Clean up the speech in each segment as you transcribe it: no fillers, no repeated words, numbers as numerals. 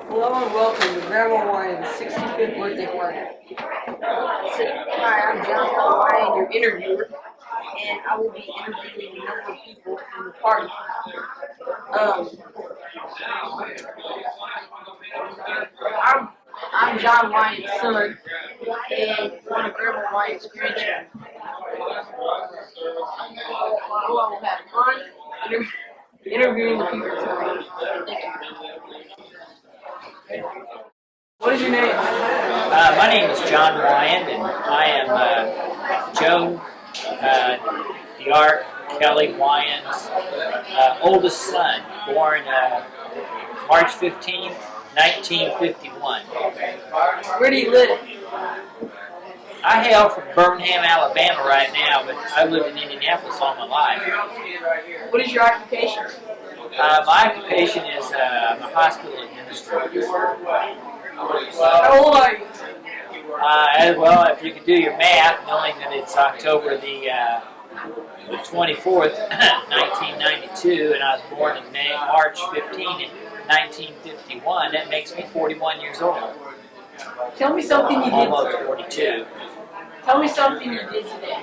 Hello and welcome to Grandma Wyand's 65th birthday party. Hi, I'm Joan Wyand, your interviewer, and I will be interviewing a number of people from the party. Um, I'm John Wyand's son and one of Grandma Wyand's grandchildren. I will have fun interviewing the people tonight. Thank you. What is your name? My name is Joan Wyand, and I am Joan the Ark Kelly Wyand's oldest son, born March 15th, 1951. Where do you live? I hail from Birmingham, Alabama right now, but I lived in Indianapolis all my life. What is your occupation? My occupation is I'm a hospital administrator. How old are you? Well, if you can do your math, knowing that it's October the 24th, 1992, and I was born in March 15th, 1951, that makes me 41 years old. Tell me something you did. Almost 42. Tell me something you did today.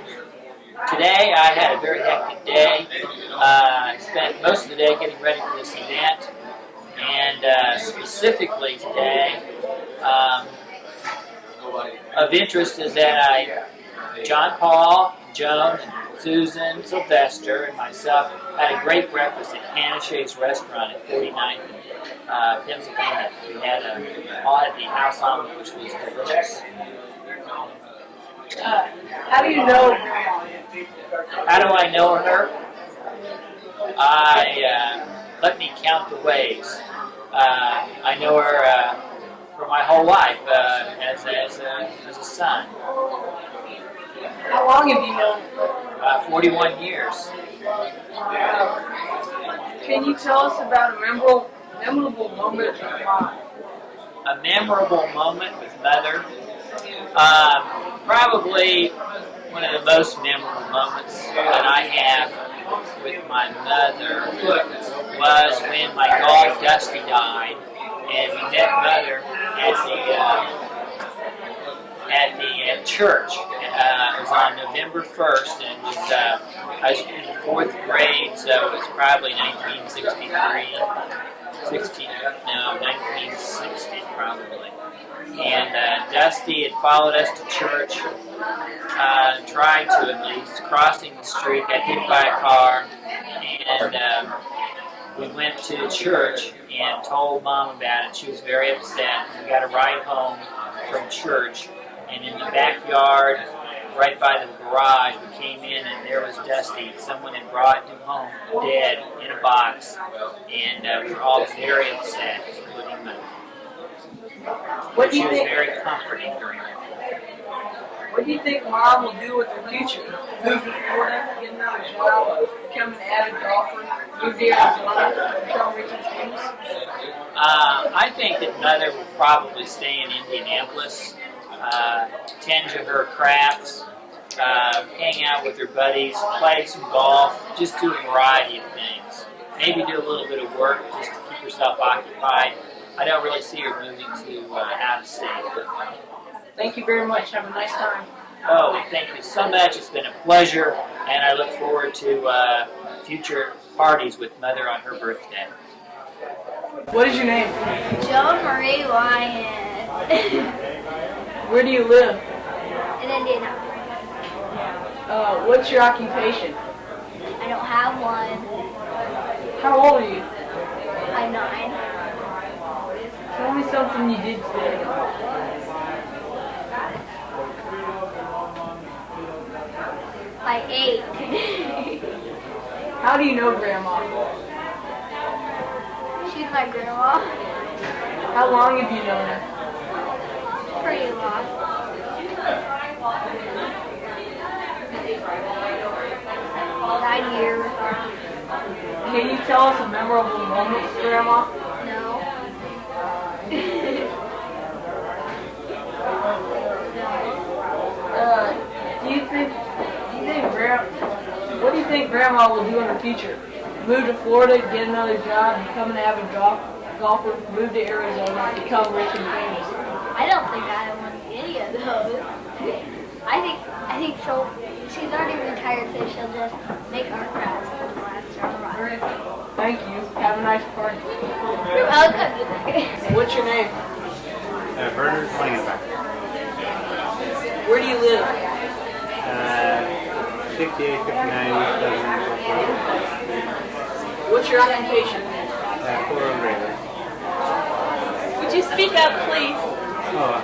Today, I had a very hectic day. I spent most of the day getting ready for this event, and specifically today, of interest is that John Paul, Joan, and Susan, Sylvester, and myself had a great breakfast at Hannah Shea's restaurant at 49th Pennsylvania. We had all had the house omelet, which was delicious. How do you know? How do I know her? Let me count the ways. I know her for my whole life as a son. How long have you known her? 41 years. Can you tell us about a memorable moment with Mom? A memorable moment with Mother. Probably one of the most memorable moments that I have with my mother was when my dog Dusty died, and we met Mother at church. It was on November 1st, and it was I was in the 4th grade, so it was probably 1960 probably. And Dusty had followed us to church, tried to at least, crossing the street, got hit by a car, and we went to church and told Mom about it. She was very upset. We got a ride home from church, and in the backyard, right by the garage, we came in and there was Dusty. Someone had brought him home dead in a box, and we were all very upset, including Mother. What do She you was think? very comforting during that. What do you think Mom will do with her future? Move to Florida, get another job, become an avid golfer, move to Arizona, become rich and famous? I think that Mother will probably stay in Indianapolis, tend to her crafts, hang out with her buddies, play some golf, just do a variety of things. Maybe do a little bit of work just to keep herself occupied. I don't really see her moving to out of state. Thank you very much. Have a nice time. Oh, thank you so much. It's been a pleasure, and I look forward to future parties with Mother on her birthday. What is your name? Joan Marie Wyand. Where do you live? In Indiana. What's your occupation? I don't have one. How old are you? I'm 9. Tell me something you did today. I ate. How do you know Grandma? She's my grandma. How long have you known her? Pretty long. 9 years. Can you tell us a memorable moment with Grandma? No. What do you think Grandma will do in the future? Move to Florida, get another job, become an avid golfer? golfer, move to Arizona, become rich and famous? I don't think I want any of those. I think she's already retired, so she'll just make our crowds for the last round. Thank you. Have a nice party. You're welcome. What's your name? Bernard Klingenbach. Where do you live? 6859 What's your occupation? Florida River. Would you speak up, please? Oh,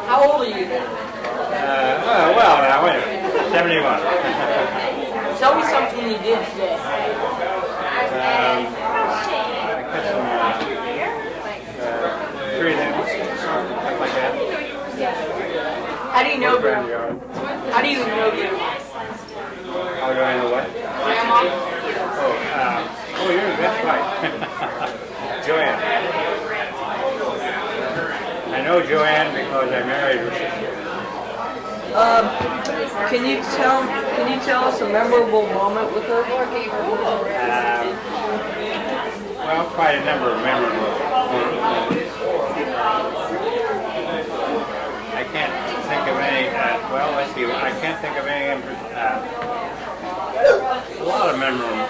How old are you? well, now wait a minute. 71. Tell me something you did today. I cut some tree limbs, stuff like that. How do you know Around the Grandma? yard. How do you know Grandma? How do I know what? Grandma? That's right. Joanne. I know Joanne because I married her sister. Can you tell us a memorable moment with her? Well, quite a number of memorable moments. I can't think of any. Well, let's see. I can't think of any. A lot of memorable.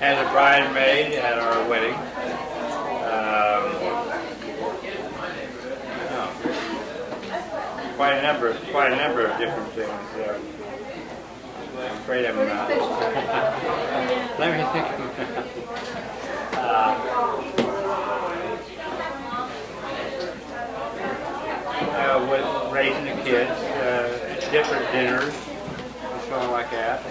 As a bridesmaid at our wedding. Quite a number of different things. I'm afraid I'm not. Let me think. With raising the kids, different dinners, and so on like that.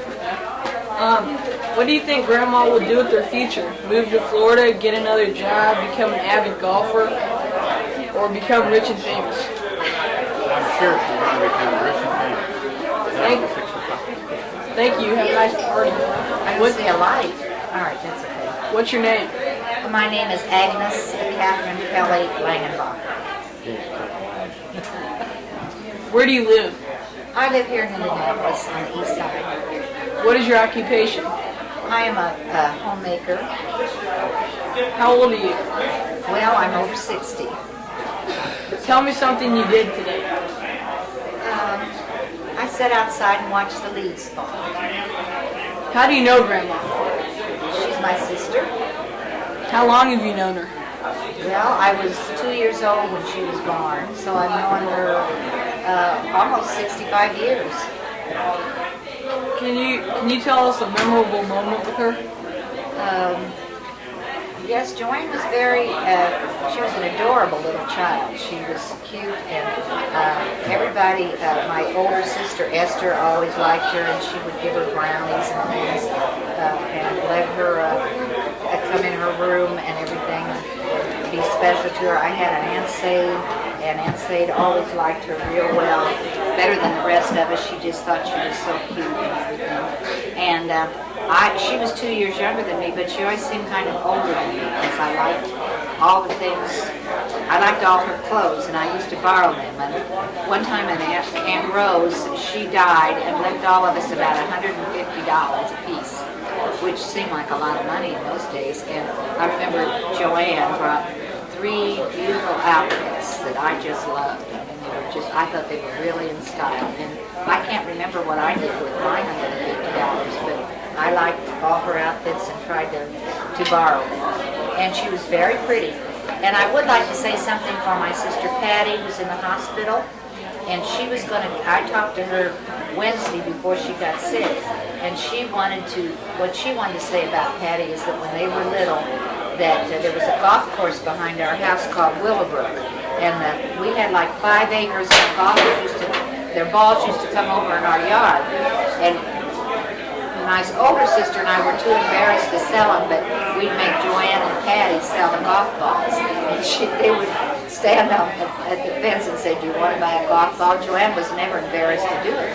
What do you think Grandma will do with her future? Move to Florida, get another job, become an avid golfer, or become rich and famous? I'm sure she's going to become rich and famous. Thank you. Have a nice party. I don't see a light. All right, that's okay. What's your name? My name is Agnes Catherine Kelly Langenbach. Where do you live? I live here in Indianapolis on the east side. What is your occupation? I am a homemaker. How old are you? Well, I'm over 60. Tell me something you did today. I sat outside and watched the leaves fall. How do you know Grandma? She's my sister. How long have you known her? Well, I was 2 years old when she was born, so I've known her almost 65 years. Can you tell us a memorable moment with her? Yes, Joanne was she was an adorable little child. She was cute, and everybody, my older sister Esther always liked her, and she would give her brownies and things, and let her come in her room and everything, and be special to her. I had an Aunt Sade, and Aunt Sade always liked her real well, better than the rest of us. She just thought she was so cute and everything. And she was 2 years younger than me, but she always seemed kind of older than me because I liked all the things. I liked all her clothes, and I used to borrow them. And one time, Aunt Rose, she died and left all of us about $150 a piece, which seemed like a lot of money in those days. And I remember Joanne brought 3 beautiful outfits that I just loved. I mean, I thought they were really in style. And I can't remember what I did with my $150, but I liked all her outfits and tried to borrow them. And she was very pretty. And I would like to say something for my sister Patty, who's in the hospital. And she was going to, I talked to her Wednesday before she got sick. And what she wanted to say about Patty is that when they were little, that there was a golf course behind our house called Willowbrook. And we had like 5 acres, and their balls used to come over in our yard. And my older sister and I were too embarrassed to sell them, but we'd make Joanne and Patty sell the golf balls. And they would stand up at the fence and say, "Do you want to buy a golf ball?" Joanne was never embarrassed to do it.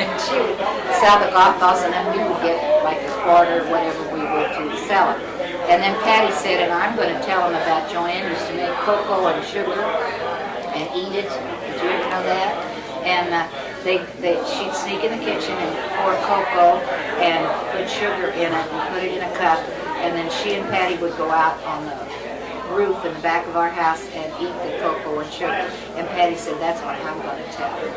And she would sell the golf balls, and then we would get like a quarter, whatever we were to sell it. And then Patty said, and I'm going to tell them about Joanne used to make cocoa and sugar and eat it. Did you ever know that? And she'd sneak in the kitchen and pour cocoa and put sugar in it and put it in a cup, and then she and Patty would go out on the roof in the back of our house and eat the cocoa and sugar. And Patty said, that's what I'm going to tell her.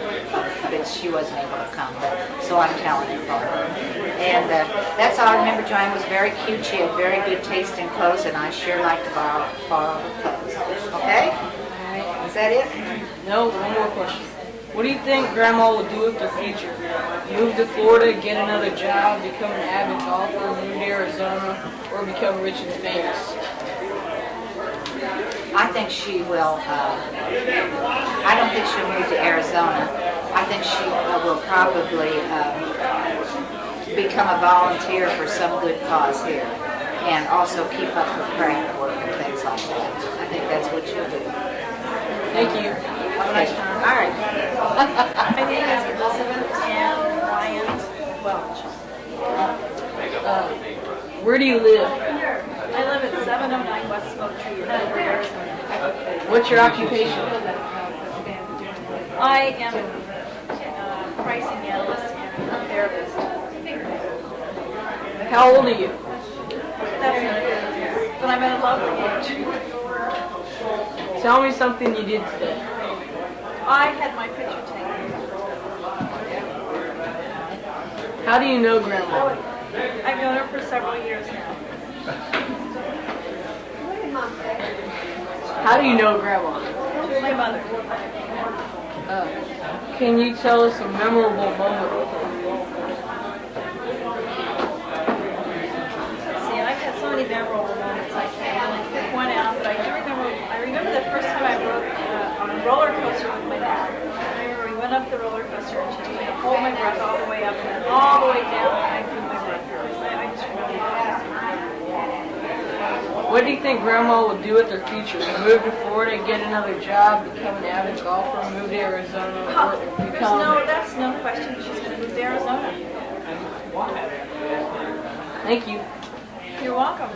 But she wasn't able to come, so I'm telling it for her. And that's all I remember. Joanne was very cute. She had very good taste in clothes, and I sure like to borrow her clothes. Okay? Is that it? No, one more question. What do you think Grandma will do with the future? Move to Florida, get another job, become an avid golfer, move to Arizona, or become rich and famous? I think she will, I don't think she'll move to Arizona. I think she will probably become a volunteer for some good cause here and also keep up her craft work and things like that. I think that's what she'll do. Thank you. Have a nice time. All right. My name is Elizabeth Joan Wyand Welch. Where do you live? I live at 709 West Smoke Tree, Arizona. What's your occupation? I am a pricing analyst and a therapist. How old are you? That's not good. But I'm at a lovely age. Tell me something you did today. I had my picture taken. How do you know Grandma? I've known her for several years now. How do you know Grandma? She's my mother. Can you tell us a memorable moment with her? See, I've had so many memorable moments. I can't really pick one out, but I remember the first time I rode on a roller coaster with my dad. I remember we went up the roller coaster and she told me to hold my breath all the way up and then all the way down and I threw my breath. I just really loved What do you think Grandma will do with her future? Move to Florida, get another job, become an avid golfer, move to Arizona, or become... That's no question. She's going to move to Arizona. Thank you. You're welcome.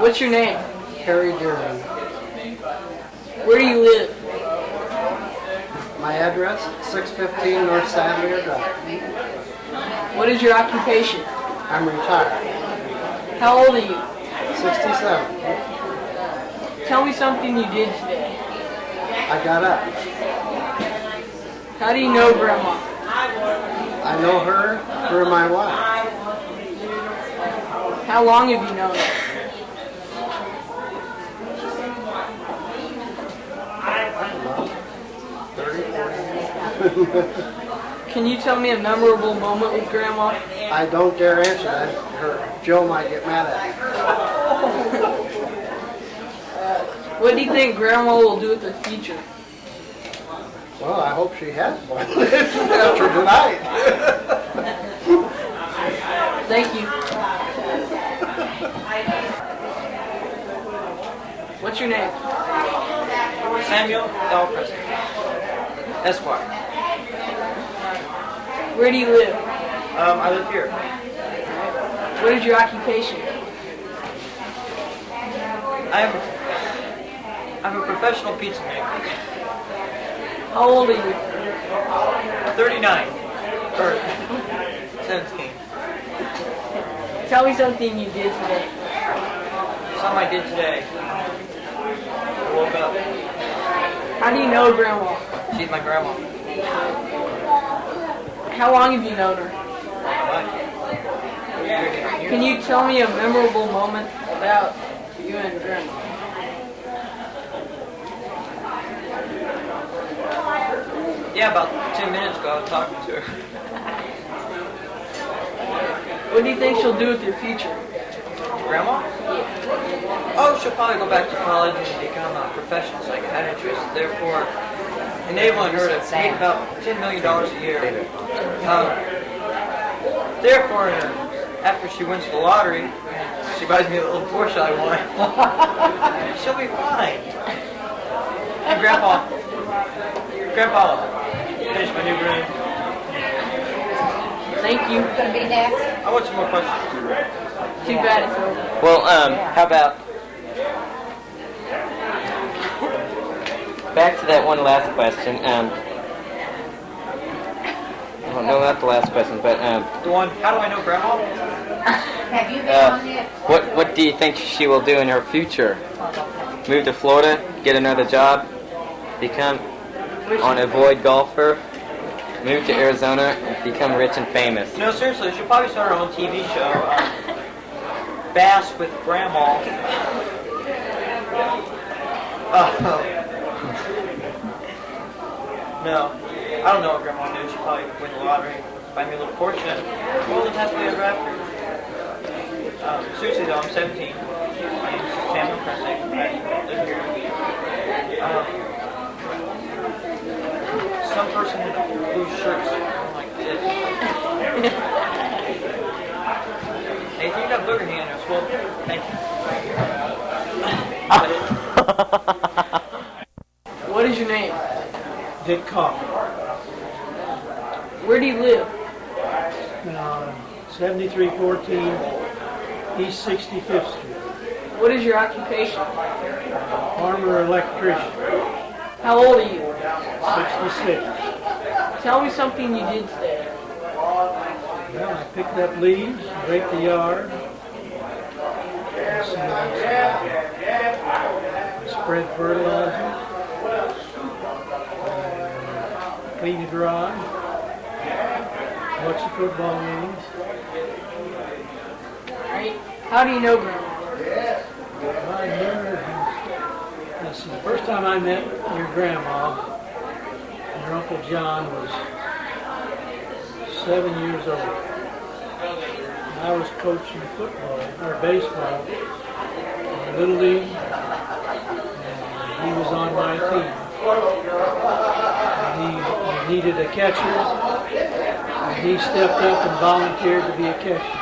What's your name? Harry Durham. Where do you live? My address, 615 North Savalier Drive. What is your occupation? I'm retired. How old are you? 67. Tell me something you did today. I got up. How do you know Grandma? I know her through my wife. How long have you known her? I don't know, 30, 40 years. Can you tell me a memorable moment with Grandma? I don't dare answer that. Joe might get mad at me. What do you think Grandma will do with her future? Well, I hope she has one after tonight. Thank you. What's your name? Samuel L. Preston, Esquire. Where do you live? I live here. What is your occupation? I'm a professional pizza maker. How old are you? 39. Or 17. Tell me something you did today. Something I did today. I woke up. How do you know Grandma? She's my grandma. How long have you known her? What? Can you tell me a memorable moment about you and Grandma? Yeah, about 10 minutes ago I was talking to her. What do you think she'll do with your future? Grandma? Oh, she'll probably go back to college and become a professional psychiatrist, therefore enabling her to make about $10 million a year. Therefore, after she wins the lottery, she buys me the little Porsche I want. She'll be fine. And Grandpa, finish my new room. Thank you. Gonna be next. I want some more questions. Too bad it's over. Well, how about back to that one last question. no, not the last question, but The one, how do I know Grandma? Have you been on it? what do you think she will do in her future? Move to Florida, get another job, become an avoid golfer, move to Arizona, become rich and famous. No, seriously, she'll probably start her own TV show, Bass with Grandma. No, I don't know what Grandma will do. She'll probably win the lottery, buy me a little fortune, roll the happily ever after. Seriously though, I'm 17. My name's Samuel Pressing. I live here. Some person in a blue shirt going like this. Hey, if you got booger handles, well, thank you. What is your name? Dick Coffey. Where do you live? 7314 East 65th Street. What is your occupation? Farmer electrician. How old are you? 66. Tell me something you did today. Well, I picked up leaves, raked the yard. I spread fertilizer. Cleaned the garage. Watched the football games. Alright. How do you know Grandma? I never. Let's see, the first time I met your grandma, your Uncle John was 7 years old. I was coaching football, or baseball, in Little League, and he was on my team. And he needed a catcher, and he stepped up and volunteered to be a catcher.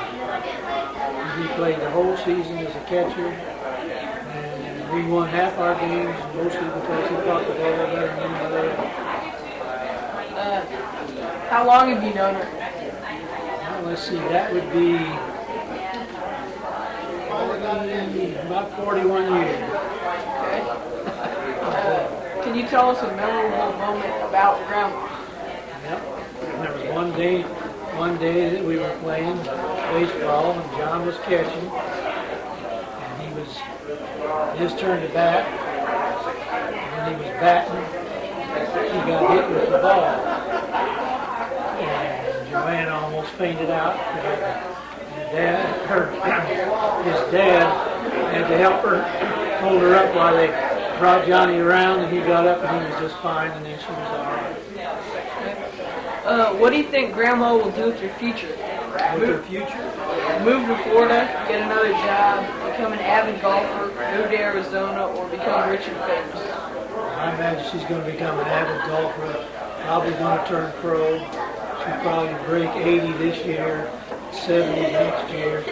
And he played the whole season as a catcher, and we won half our games, mostly because he caught the ball better than anybody else. How long have you known her? Well, let's see, that would be about 41 years. Okay. Can you tell us a memorable moment about Grandma? Yep. There was one day that we were playing baseball and John was catching, and he was his turn to bat. And when he was batting, he got hit with the ball, and Joanne almost fainted out. His dad had to help her, hold her up while they brought Johnny around, and he got up and he was just fine, and then she was all right. What do you think Grandma will do with your future? With her future? Move to Florida, get another job, become an avid golfer, move to Arizona, or become rich and famous? I imagine she's going to become an avid golfer, probably going to turn pro. She'll probably break 80 this year, 70 next year.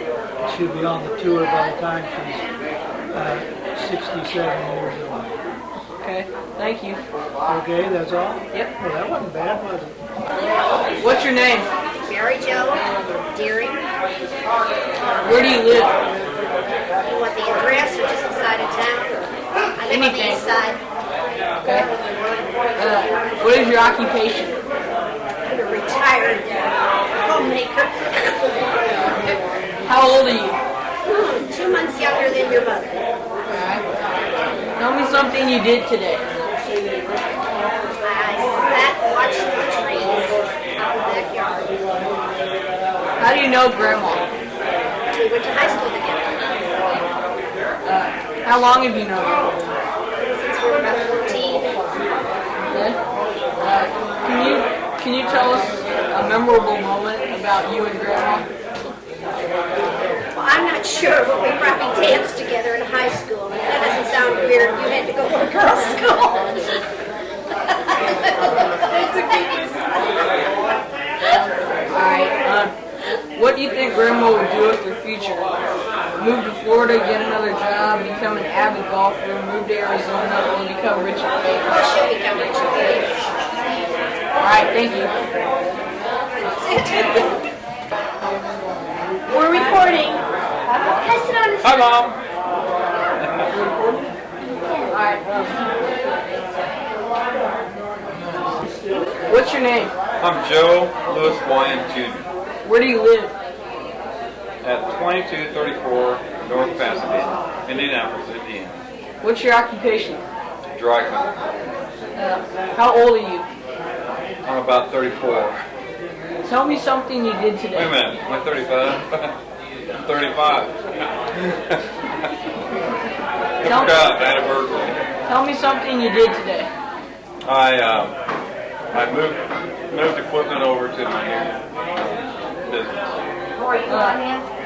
She'll be on the tour by the time she's 67 years old. Okay, thank you. Okay, that's all? Yep. Well, that wasn't bad, was it? What's your name? Mary Jo Deering. Where do you live? You want the address or just the side of town? I live on the east side. Okay. What is your occupation? I'm a retired homemaker. How old are you? 2 months younger than your mother. Tell me something you did today. I sat and watched the trees out in the backyard. How do you know Grandma? We went to high school together. How long have you known her? Since we were about 14. Okay. Can you tell us a memorable moment about you and Grandma? Well, I'm not sure, but we probably danced together in high school. That doesn't sound weird. You had to go to a girls' school. Alright, what do you think Grandma would do with her future? Move to Florida, get another job, become an avid golfer, move to Arizona, or become rich and famous? She'll become rich and famous. Alright, thank you. We're recording. Pass it on to Hi, Mom. Alright. What's your name? I'm Joe Louis Wyand Jr. Where do you live? at 2234 North Pasadena, Indianapolis, Indiana. What's your occupation? Dry cleaner. How old are you? I'm about 34. Tell me something you did today. Wait a minute, am I 35? I'm 35. Tell- I forgot, I had a burglary. Tell me something you did today. I moved equipment over to my new business.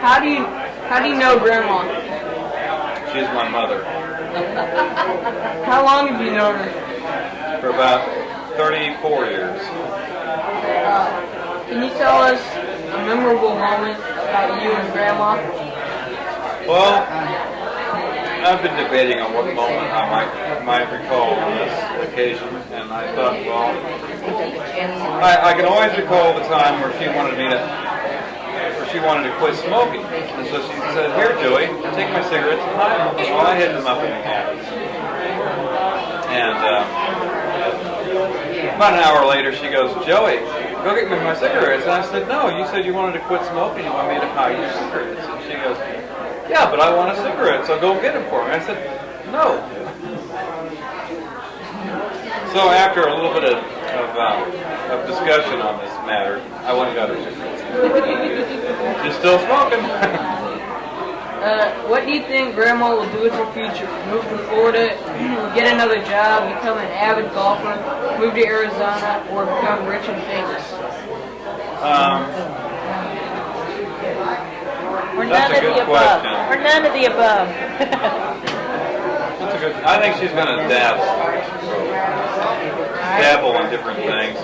How do you know Grandma? She's my mother. How long have you known her? For about 34 years. Can you tell us a memorable moment about you and Grandma? Well, I've been debating on what moment I might recall on this occasion, and I thought, well, I can always recall the time where she wanted to quit smoking, and so she said, "Here, Joey, take my cigarettes and hide them." Well, I hid them up in the attic, and about an hour later, she goes, "Joey, go get me my cigarettes." And I said, "No, you said you wanted to quit smoking. You want me to hide your cigarettes." And she goes, "Yeah, but I want a cigarette, so go get them for me." I said, "No." So after a little bit of discussion on this matter, I went and got her cigarettes. She's still smoking. What do you think Grandma will do with her future? Move to Florida, get another job, become an avid golfer, move to Arizona, or become rich and famous? Or That's none a of good the above. question. Or none of the above. That's a good. I think she's going to dabble in different things.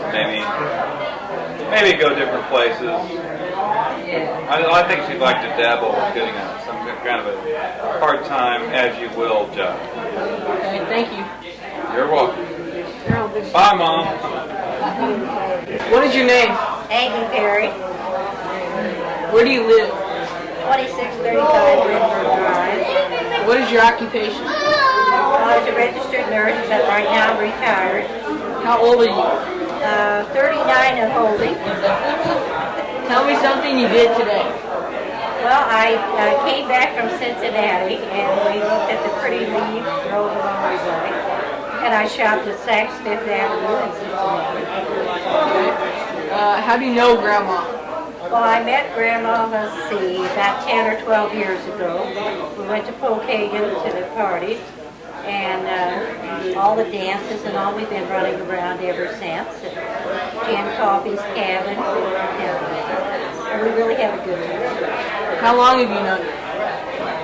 Maybe go different places. I think she'd like to dabble with getting some kind of a part-time, as-you-will job. Okay, thank you. You're welcome. Bye, Mom. What is your name? Aggie Perry, Where do you live? 2635 River Drive. What is your occupation? I was a registered nurse, but right now I'm retired. How old are you? 39 and holding. Tell me something you did today. Well, I came back from Cincinnati, and we looked at the pretty leaves, drove along the way, and I shopped at Saks Fifth Avenue in Cincinnati. How do you know Grandma? Well, I met Grandma, let's see, about 10 or 12 years ago. We went to Pokagon to the party, and all the dances and all, we've been running around ever since. Jim Coffey's cabin, and we really have a good time. How long have you known her?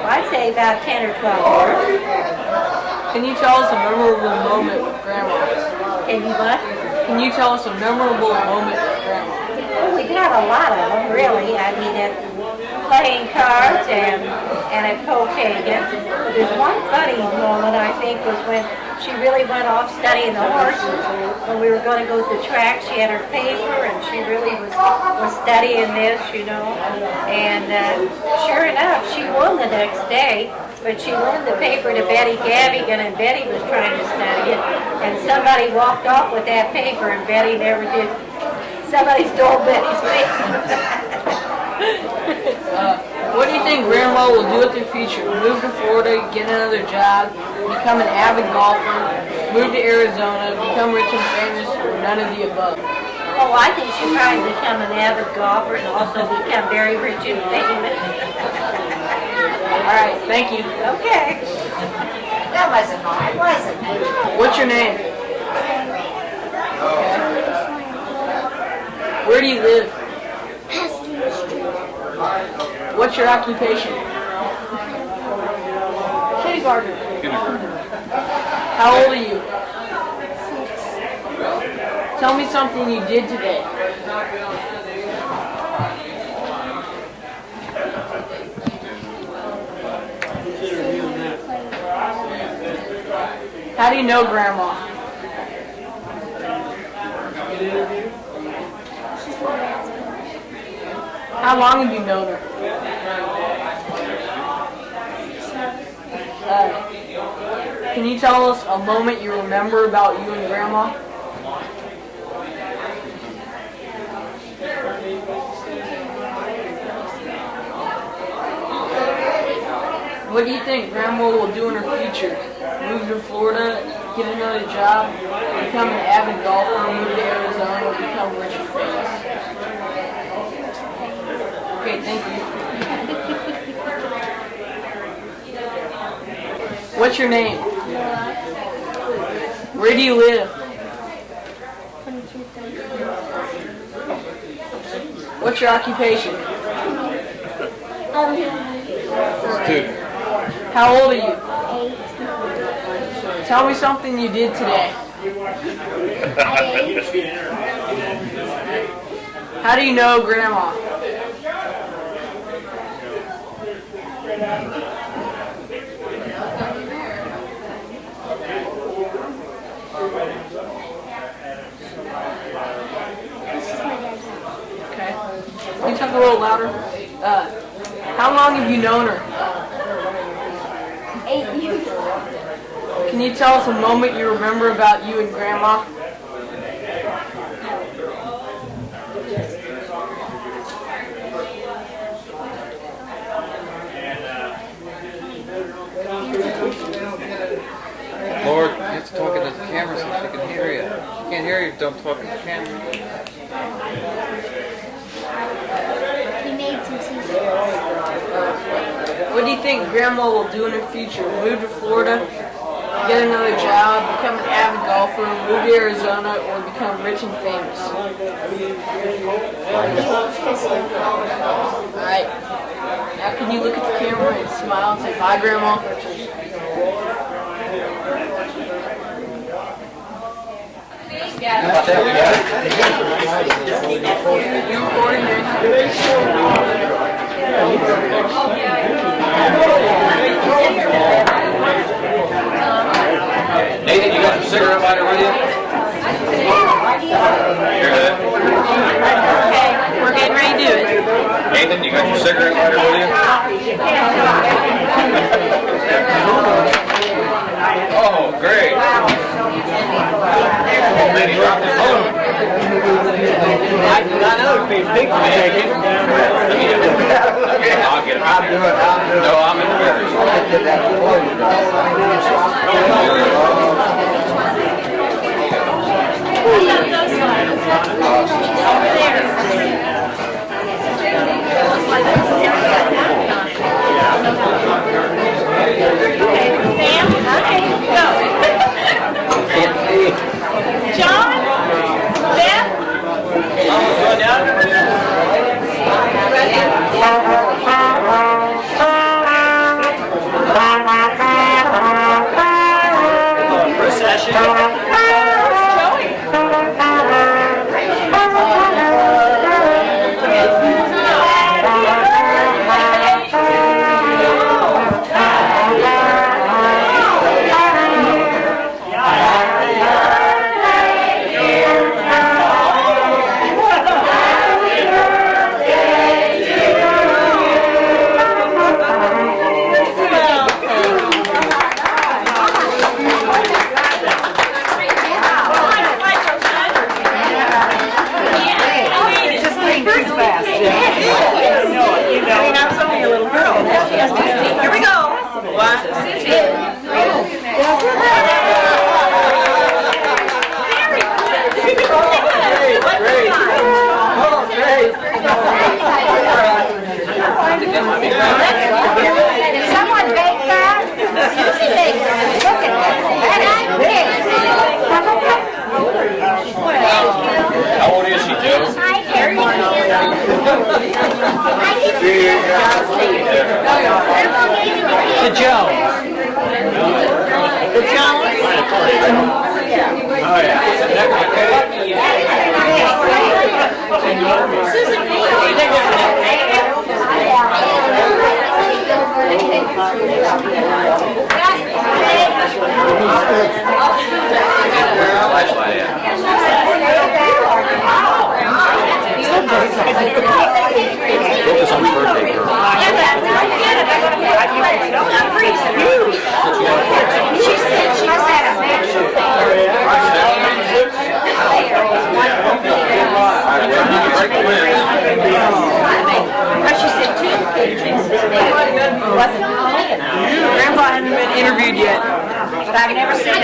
I'd say about 10 or 12 years. Can you tell us a memorable moment with Grandma? Can you what? Can you tell us a memorable moment with Grandma? Well, we've had a lot of them, really. I mean, at playing cards and at Pokagon. There's one funny moment, I think, was when she really went off studying the horses. When we were going to go to the track, she had her paper, and she really was studying this, you know. And sure enough, she won the next day. But she loaned the paper to Betty Gavigan, and Betty was trying to study it. And somebody walked off with that paper, and Betty never did. Somebody stole Betty's paper. What do you think Grandma will do with her future? Move to Florida, get another job, become an avid golfer, move to Arizona, become rich and famous, or none of the above? Oh, I think she'll probably become an avid golfer and also become very rich and famous. All right, thank you. Okay. That wasn't hard, was it? What's your name? Where do you live? What's your occupation? Kindergarten. How old are you? Tell me something you did today. How do you know Grandma? How long have you known her? Can you tell us a moment you remember about you and Grandma? What do you think Grandma will do in her future? Move to Florida, get another job, become an avid golfer, move to Arizona, or become rich and famous? Okay, thank you. What's your name? Where do you live? What's your occupation? Student. How old are you? 8. Tell me something you did today. How do you know Grandma? Okay. Can you talk a little louder? How long have you known her? 8 years. Can you tell us a moment you remember about you and Grandma? Lord, you have to talk into the camera so she can hear you. She can't hear you, don't talk into the camera. He made some seasons. What do you think Grandma will do in her future? Move to Florida, get another job, become an avid golfer, move to Arizona, or become rich and famous? Alright. Now can you look at the camera and smile and say bye, Grandma? You recording there? Nathan, you got your cigarette lighter with you? You're good. Okay, we're getting ready to do it. Nathan, you got your cigarette lighter with you? Oh, great. Man, he dropped his phone. I know it'd be big to take it. Okay, I'll get it. I'll do it. No, I'm in John? Beth?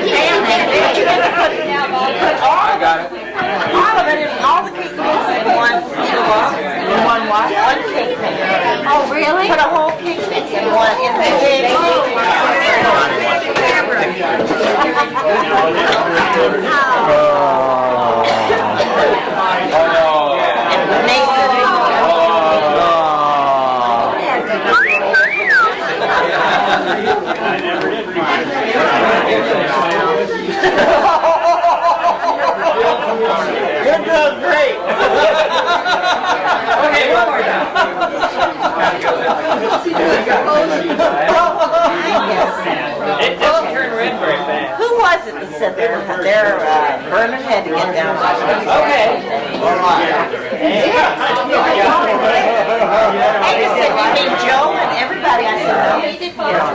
I got it. All of it, all the cake mix in one what? One cake mix. Oh, really? Put a whole cake mix in one, in the big You're doing great. Okay, one more time. It doesn't turn red very fast. Who was it that said their Vernon had to get down? Okay. They just said, you mean Joe and everybody? I said, no, he didn't get on.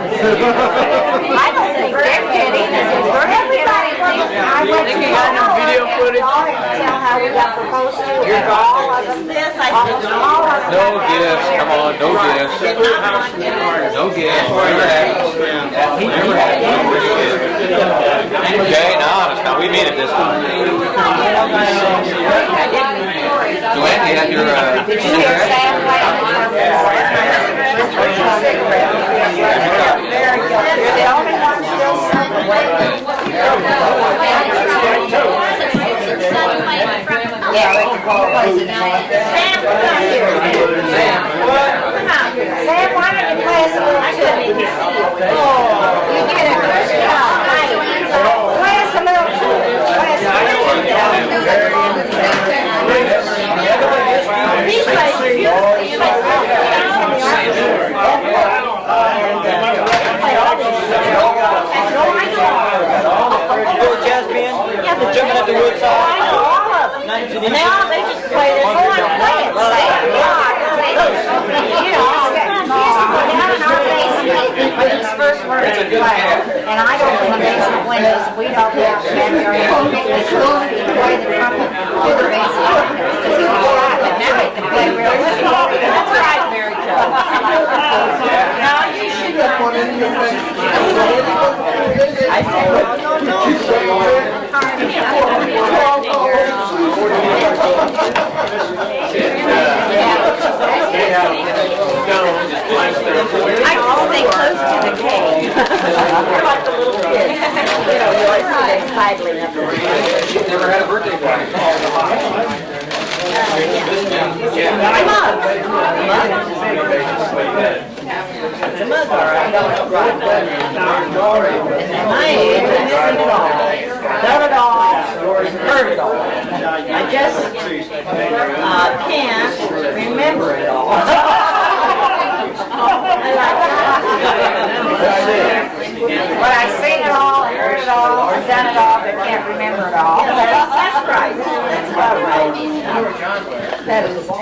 I don't think they're kidding. I said, for everybody. I went to video footage. tell how we got proposed to. And all of us this. I said, all of us. No gifts. Come on, no gifts. Did not want to. No gifts. Okay, now we made it this time. Joanne, you have your cigarette? You're the only one still celebrating. Yeah, we can call it. Sam, come on here. Sam, why don't you play us a little tune? Oh, you did a good job. Play us a little tune. Play us a little tune. He plays beautifully. You Jazz band? Jumping at the woodside? Now they just play this. Go on, play it. Say it. You know, down in our basement, when these first were in play, and I go to the basement windows, we don't have that very they could play the trumpet on the basement windows. But now they can play real well. That's right, Mary Jo. Now you should have put in I said, I just stay close to the cake. You're like the little kids. You know, you always see them sidling up there. Never had a birthday party. The mug, all right. My age, I'm missing it all. Done it all, and heard it all. I just can't remember it all. But I seen it all, and heard it all, and done it all, but can't remember it all. That's right. That's about right. That is fun.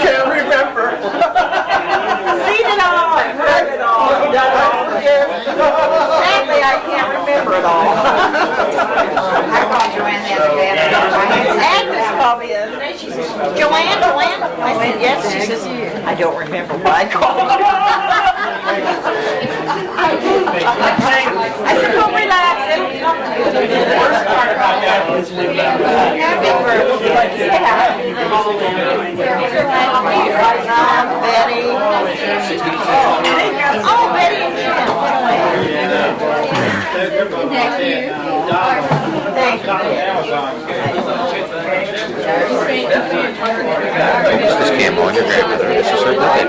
Can't remember. Seen it all, and heard it all, and done it all. Sadly, I can't remember it all. I called Joanne the other day. Agnes called me the other day. She says, Joanne? I said, yes. She says, I don't remember what I called you. I said, don't relax. It'll come to you. The worst part about that was happy birthday. Yeah. Betty. Oh, Betty and Jim. Thank This came on your grandmother. This is her birthday.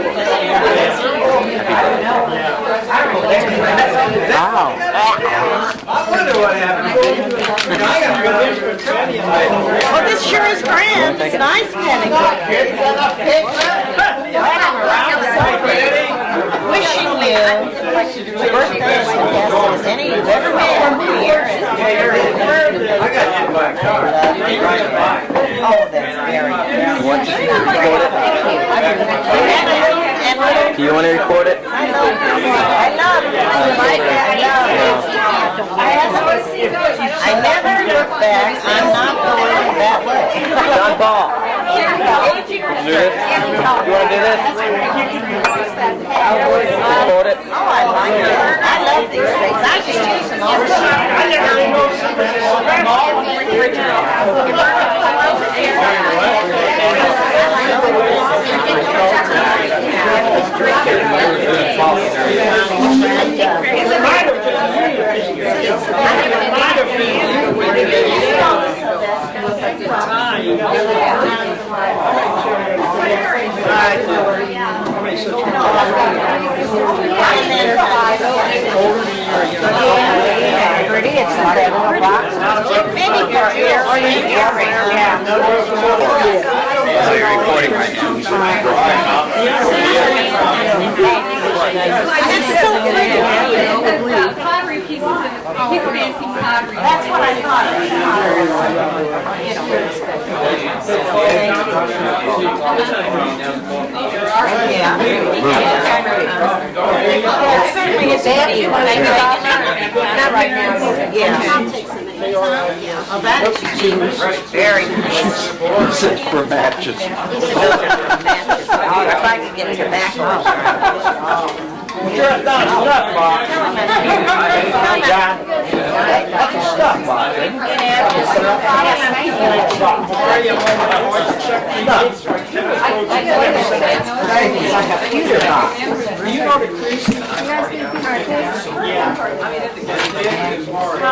Wow. I wonder what happened. Well, this sure is grand. It's nice pending. Wishing you the birthday as the best as any you've ever had here. I got hit by a car. Oh, that's very good. You want to record it? Do you want to record it? I love it. I love it. I never look back. I'm not going that way. John Ball. do this? You want to do this? Hold it. Oh, I like it. I love these things. I just use them all the time. I never really know pretty. It's in that little box. Maybe for ear or your earring. Yeah. So you're recording right now. It's so pretty. Pottery pieces in it. He's fancy pottery. That's what I thought. Yeah. Certainly it's bad when I get off. Not right now. Yeah. Oh, that is very nice. This is for matches. He said those are for matches. Oh, if I could get tobacco. Sure, it's not stuff, Bob. John. That's a stuff, Bob. It's like a pewter box. You know the crease?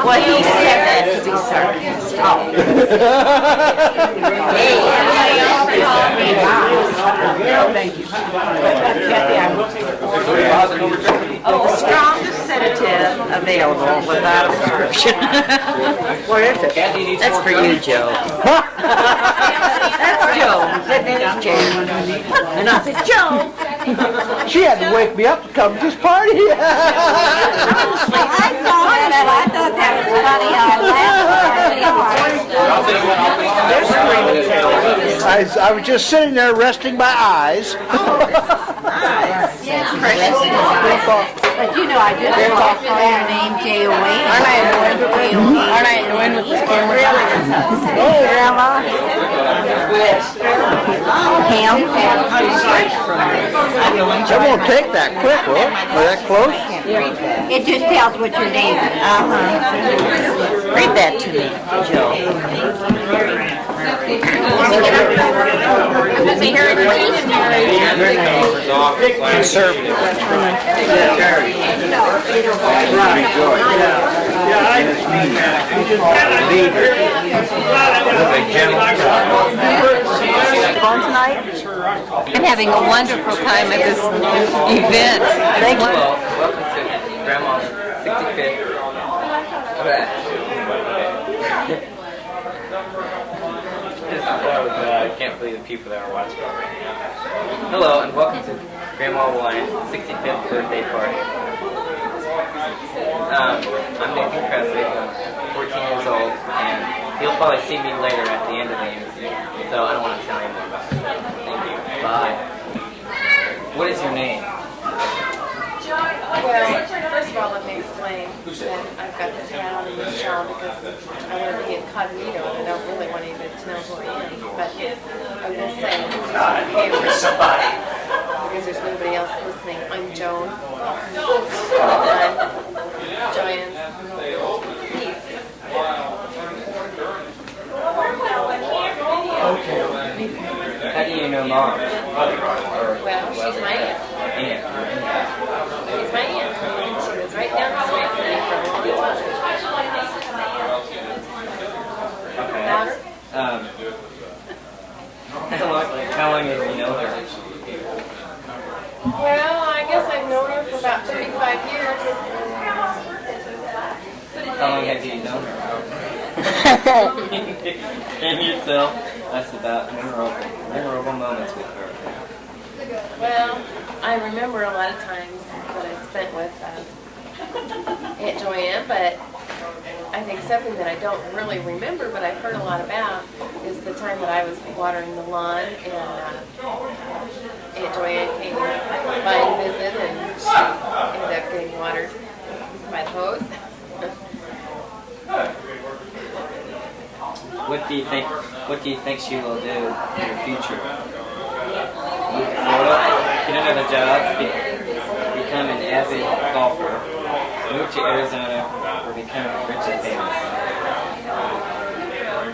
Well, he said that to be sarcastic. Thank you. The strongest sedative available without a prescription. What is it? That's for you, Joe. That's Joe. Sitting in his chair. And I said, Joe. She had to wake me up to come to this party. I thought that was funny. I was just sitting there resting my eyes. Yes, precious. But you know, I do call your name J-O-A. Aren't I annoying with this camera? Hey, Grandma. Ham. It won't take that quick, will it? Or that close? It just tells what your name is. Read that to me, Joe. Conservative. Fun tonight? I'm having a wonderful time at this event. Thank you. Well, welcome to Grandma's 65th. I can't believe the people that are watching right now. Hello, and welcome to Grandma Wyand's 65th birthday party. I'm Nathan Presley. I'm 14 years old, and you'll probably see me later at the end of the interview, so I don't want to tell you more about it. Thank you. Bye. What is your name? Well, first of all, let me explain that I've got this hat on in this shawl because I want to be incognito and I don't really want anybody to know who I am. But I will say, because there's nobody else listening, I'm Joan. I'm Joanne's niece. How do you know Mom? Well, she's my aunt. Aunt. She's my aunt. She was right down the street from me for a long time. About her? How long have you known her? Well, I guess I've known her for about 35 years. How long have you known her? Can you tell us about memorable moments with her? Well, I remember a lot of times that I spent with Aunt Joanne, but I think something that I don't really remember, but I've heard a lot about, is the time that I was watering the lawn, and Aunt Joanne came by and visit, and she ended up getting watered by the hose. What do you think she will do in the future? another job, become an avid golfer, move to Arizona, or become rich and famous?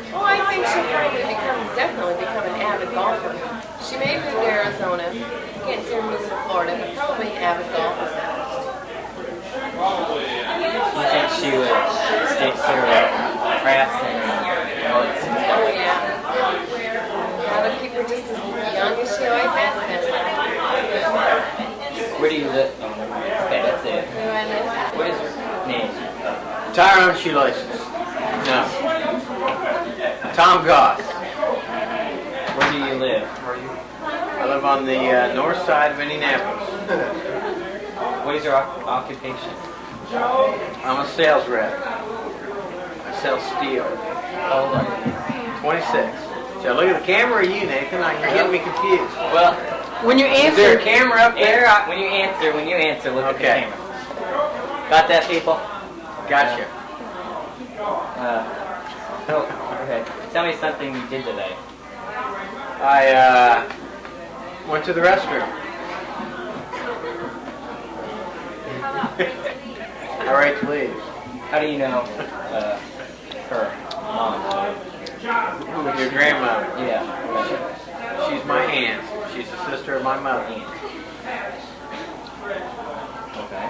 Well, I think she'll probably definitely become an avid golfer. She may move to Arizona. Can't see her moving to Florida, but probably an avid golfer. Do you think she would stick to her crafts and arts? Oh, yeah. Gotta keep her just as young as she always has been. Where do you live? Okay, that's it. Who I live? What is your name? Tyrone Shoelaces. No. Tom Goss. Where do you live? I live on the north side of Indianapolis. What is your occupation? I'm a sales rep. I sell steel. How old are you? 26. Should I look at the camera or you, Nathan? You're getting me confused. Well, When you is there a answer, camera up there? When you answer, look at the camera. Got that, people? Gotcha. Okay. Tell me something you did today. I went to the restroom. All right, please. How do you know her mom? Your grandmother. Yeah. She's my aunt. She's the sister of my mother. Okay.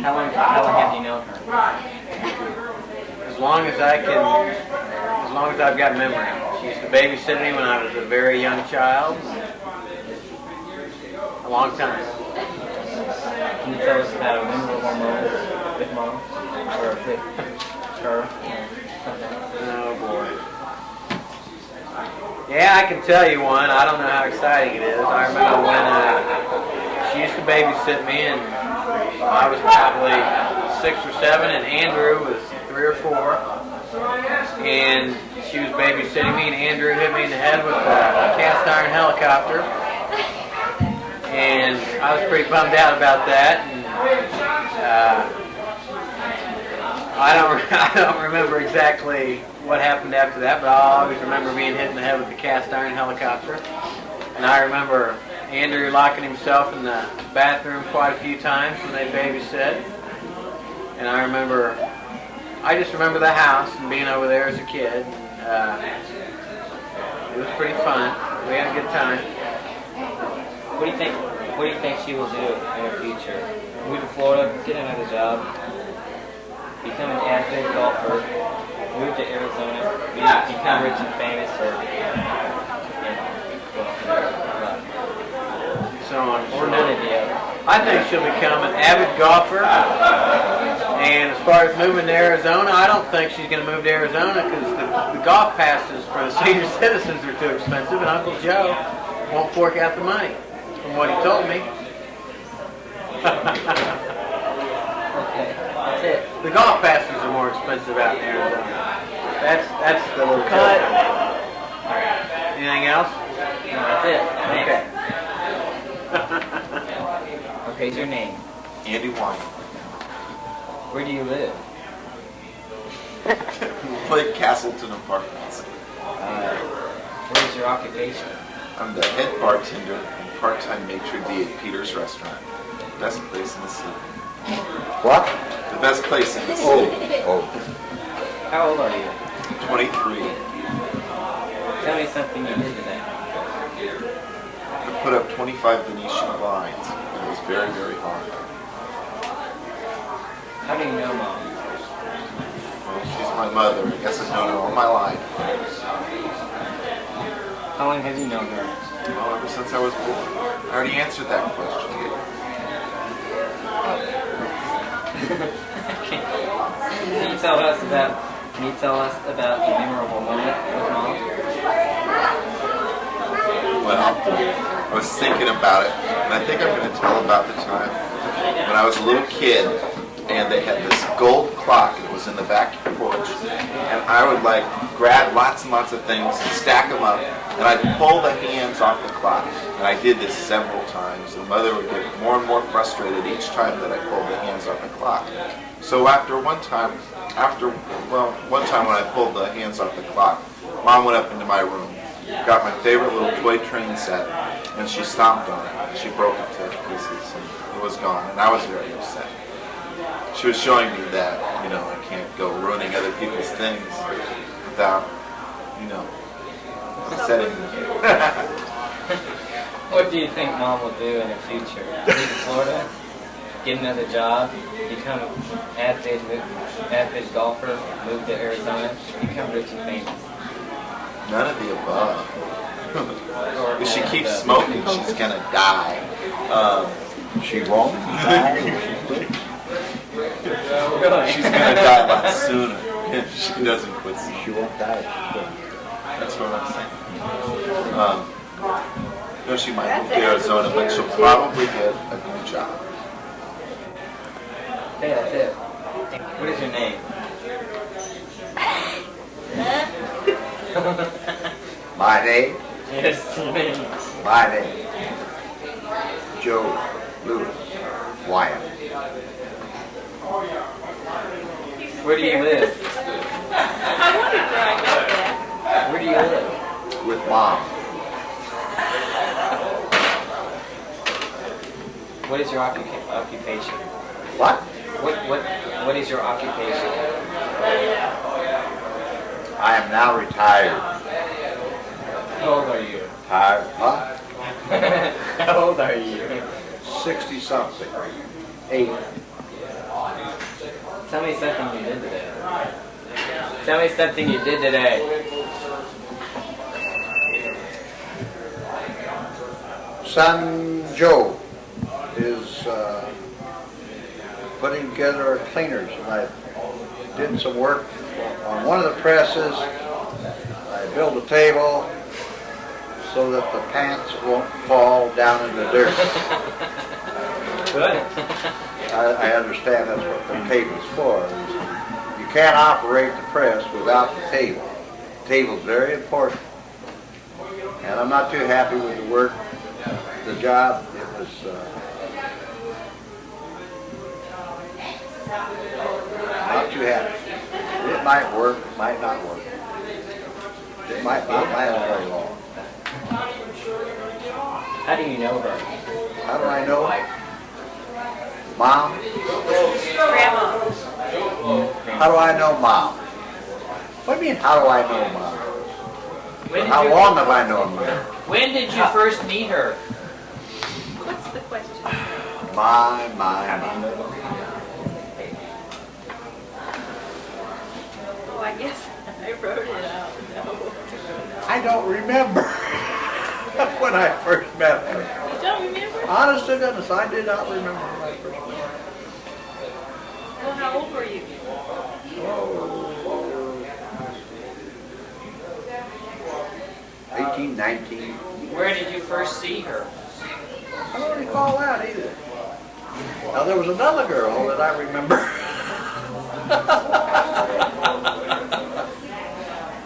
How long have you known her? As long as I've got memory. She used to babysit me when I was a very young child. A long time. Can you tell us about a memorable moment with mom? Or with her? Or something? Oh boy. Yeah, I can tell you one. I don't know how exciting it is. I remember when she used to babysit me, and I was probably 6 or 7, and Andrew was 3 or 4. And she was babysitting me, and Andrew hit me in the head with a cast iron helicopter. And I was pretty bummed out about that. And, I don't remember exactly what happened after that, but I'll always remember being hit in the head with the cast iron helicopter. And I remember Andrew locking himself in the bathroom quite a few times when they babysit. And I just remember the house and being over there as a kid. It was pretty fun. We had a good time. What do you think she will do in her future? Move to Florida, get another job, become an avid golfer, move to Arizona, become rich and famous, or none of the other. I think she'll become an avid golfer. And as far as moving to Arizona, I don't think she's going to move to Arizona because the golf passes for the senior citizens are too expensive, and Uncle Joe won't fork out the money, from what he told me. Okay, that's it. The golf passes are more expensive out in Arizona. That's the little cut. Anything else? No, that's it. Thanks. Okay, what's your name? Andy Wyand. Where do you live? Lake Castleton Apartments. What is your occupation? I'm the head bartender and part-time maitre d' at Peter's Restaurant. Best place in the city. What? The best place in the city. Oh. How old are you? 23. Tell me something you did today. I put up 25 Venetian blinds. It was very, very hard. How do you know Mom? Well, she's my mother. I guess I've known her all my life. How long have you known her? Well, ever since I was born. I already answered that question. Can you tell us about the memorable moment with Mom? Well, I was thinking about it, and I think I'm going to tell about the time when I was a little kid, and they had this gold clock, and it was in the back porch, and I would grab lots and lots of things and stack them up, and I'd pull the hands off the clock, and I did this several times. The mother would get more and more frustrated each time that I pulled the hands off the clock. So one time when I pulled the hands off the clock, Mom went up into my room, got my favorite little toy train set, and she stomped on it. She broke it to pieces, and it was gone, and I was very upset. She was showing me that, you know, I can't go ruining other people's things without, you know, upsetting them. What do you think Mom will do in the future? Move to Florida, get another job, become an average golfer, move to Arizona, become rich and famous? None of the above. If she keeps smoking, she's gonna die. She won't die. She's gonna die a lot sooner if she doesn't quit smoking. She won't die. That's what I'm saying. No, she might move to Arizona, but she'll probably get a new job. Hey, that's it. What is your name? My name? Yes, your name. My name. Joe Louis Wyand. Where do you live? I wondered where I got that. Where do you live? With Mom. What is your occupation? What? What is your occupation? I am now retired. How old are you? Tired? Huh? How old are you? 60 something. 8. Tell me something you did today. Tell me something you did today. Son Joe is putting together our cleaners, and I did some work on one of the presses. I built a table so that the pants won't fall down in the dirt. Good. I understand that's what the table's for. You can't operate the press without the table. The table's very important. And I'm not too happy with the work, the job. It was not too happy. It might work, it might not work. It might not last very long. How do you know her? How do I know? Mom? Grandma. How do I know Mom? What do you mean, how do I know Mom? When did How you- long have I known her? When did you first meet her? What's the question? My. Oh, I guess I wrote it out. No. I don't remember when I first met her. You don't remember? Honest to goodness, I did not remember when I first met her. Well, how old were you? Oh, 18, 19. Where did you first see her? I don't recall that either. Now, there was another girl that I remember.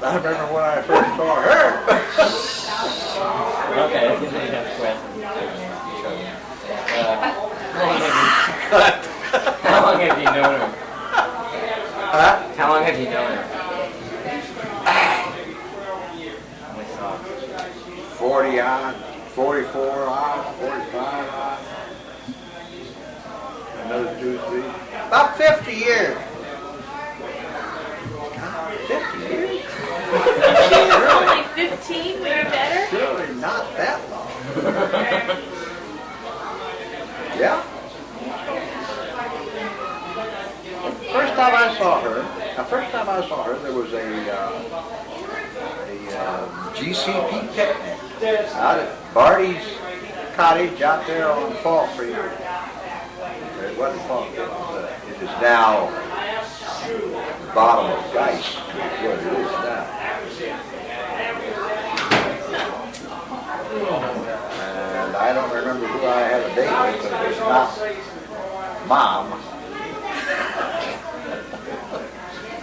I remember when I first saw her. Okay, let's get to the next question. How long have you known her? Huh? How long have you known her? How many songs? 40 odd, 44 odd, 45 odd. Another 2, 3. About 50 years. God, 50 years? She was only 15 when you met her? Surely not that long. Yeah. First time I saw her, there was a GCP picnic out at Barty's cottage out there on Fall Creek. It wasn't Fall Creek, it is now the bottom of Rice, is what it is now. And I don't remember who I had a date with, but it was not Mom.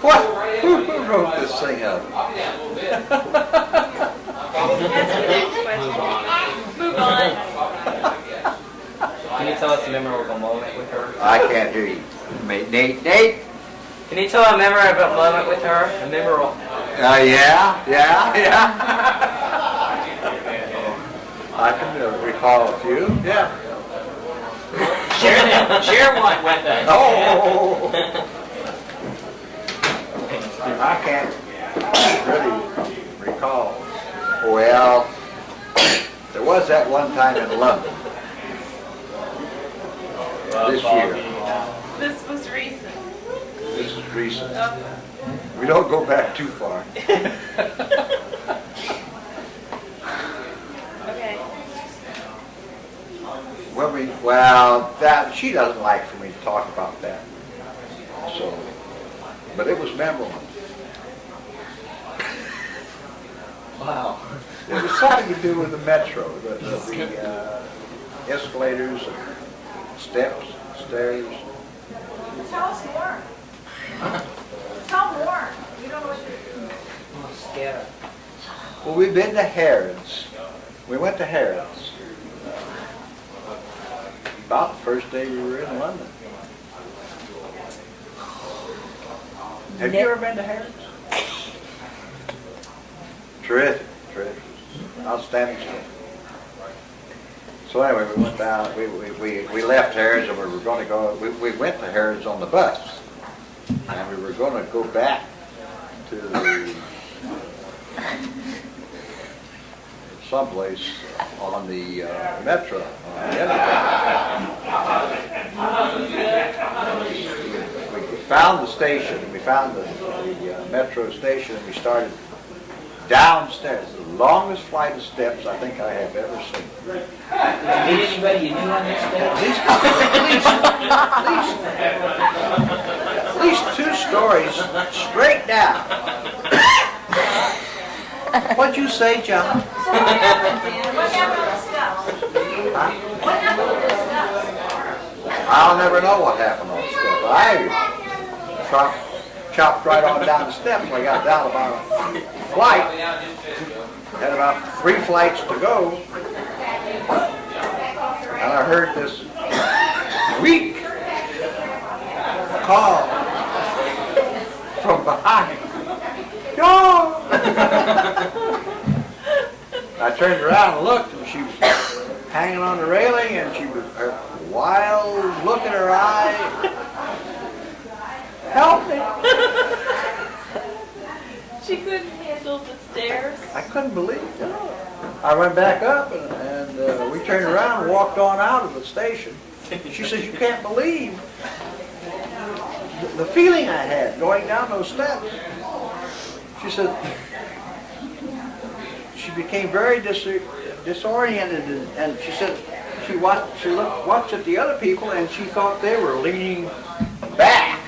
What? Who wrote this thing up? That's the next question. Move on. Can you tell us a memorable moment with her? I can't hear you. Nate? Can you tell a memorable moment with her? A memorable. Yeah. I can recall a few. Yeah. Share one with us. Oh. I can't really recall. Well, there was that one time in London this year. This was recent. This is recent. We don't go back too far. Okay. Well, that she doesn't like for me to talk about that. So, but it was memorable. Wow. It was something to do with the metro, the escalators, and steps, stairs. Tell us more. Tell more. We don't know what you're Scatter. Well, we've been to Harrods. We went to Harrods about the first day we were in London. Have you ever been to Harrods? Terrific, terrific. Outstanding stuff. So anyway, we went down, we left Harrods and we were going to go, we went to Harrods on the bus. And we were going to go back to someplace on the metro. On the we found the station, we found the metro station, and we started downstairs, the longest flight of steps I think I have ever seen. Did you meet anybody you knew on this step? At least 2 stories straight down. What'd you say, John? So what happened, Dan? What happened on the steps? What happened on the steps? I'll never know what happened on the steps. I chopped right on down the steps. I got down about a flight. Had about 3 flights to go. And I heard this weak call from behind. Go! I turned around and looked, and she was hanging on the railing, and she was her wild look in her eye. Help me! She couldn't handle the stairs. I couldn't believe it. I went back up, and we turned around and walked on out of the station. She says, "You can't believe the feeling I had going down those steps." She said she became very disoriented, and she said she watched at the other people, and she thought they were leaning back.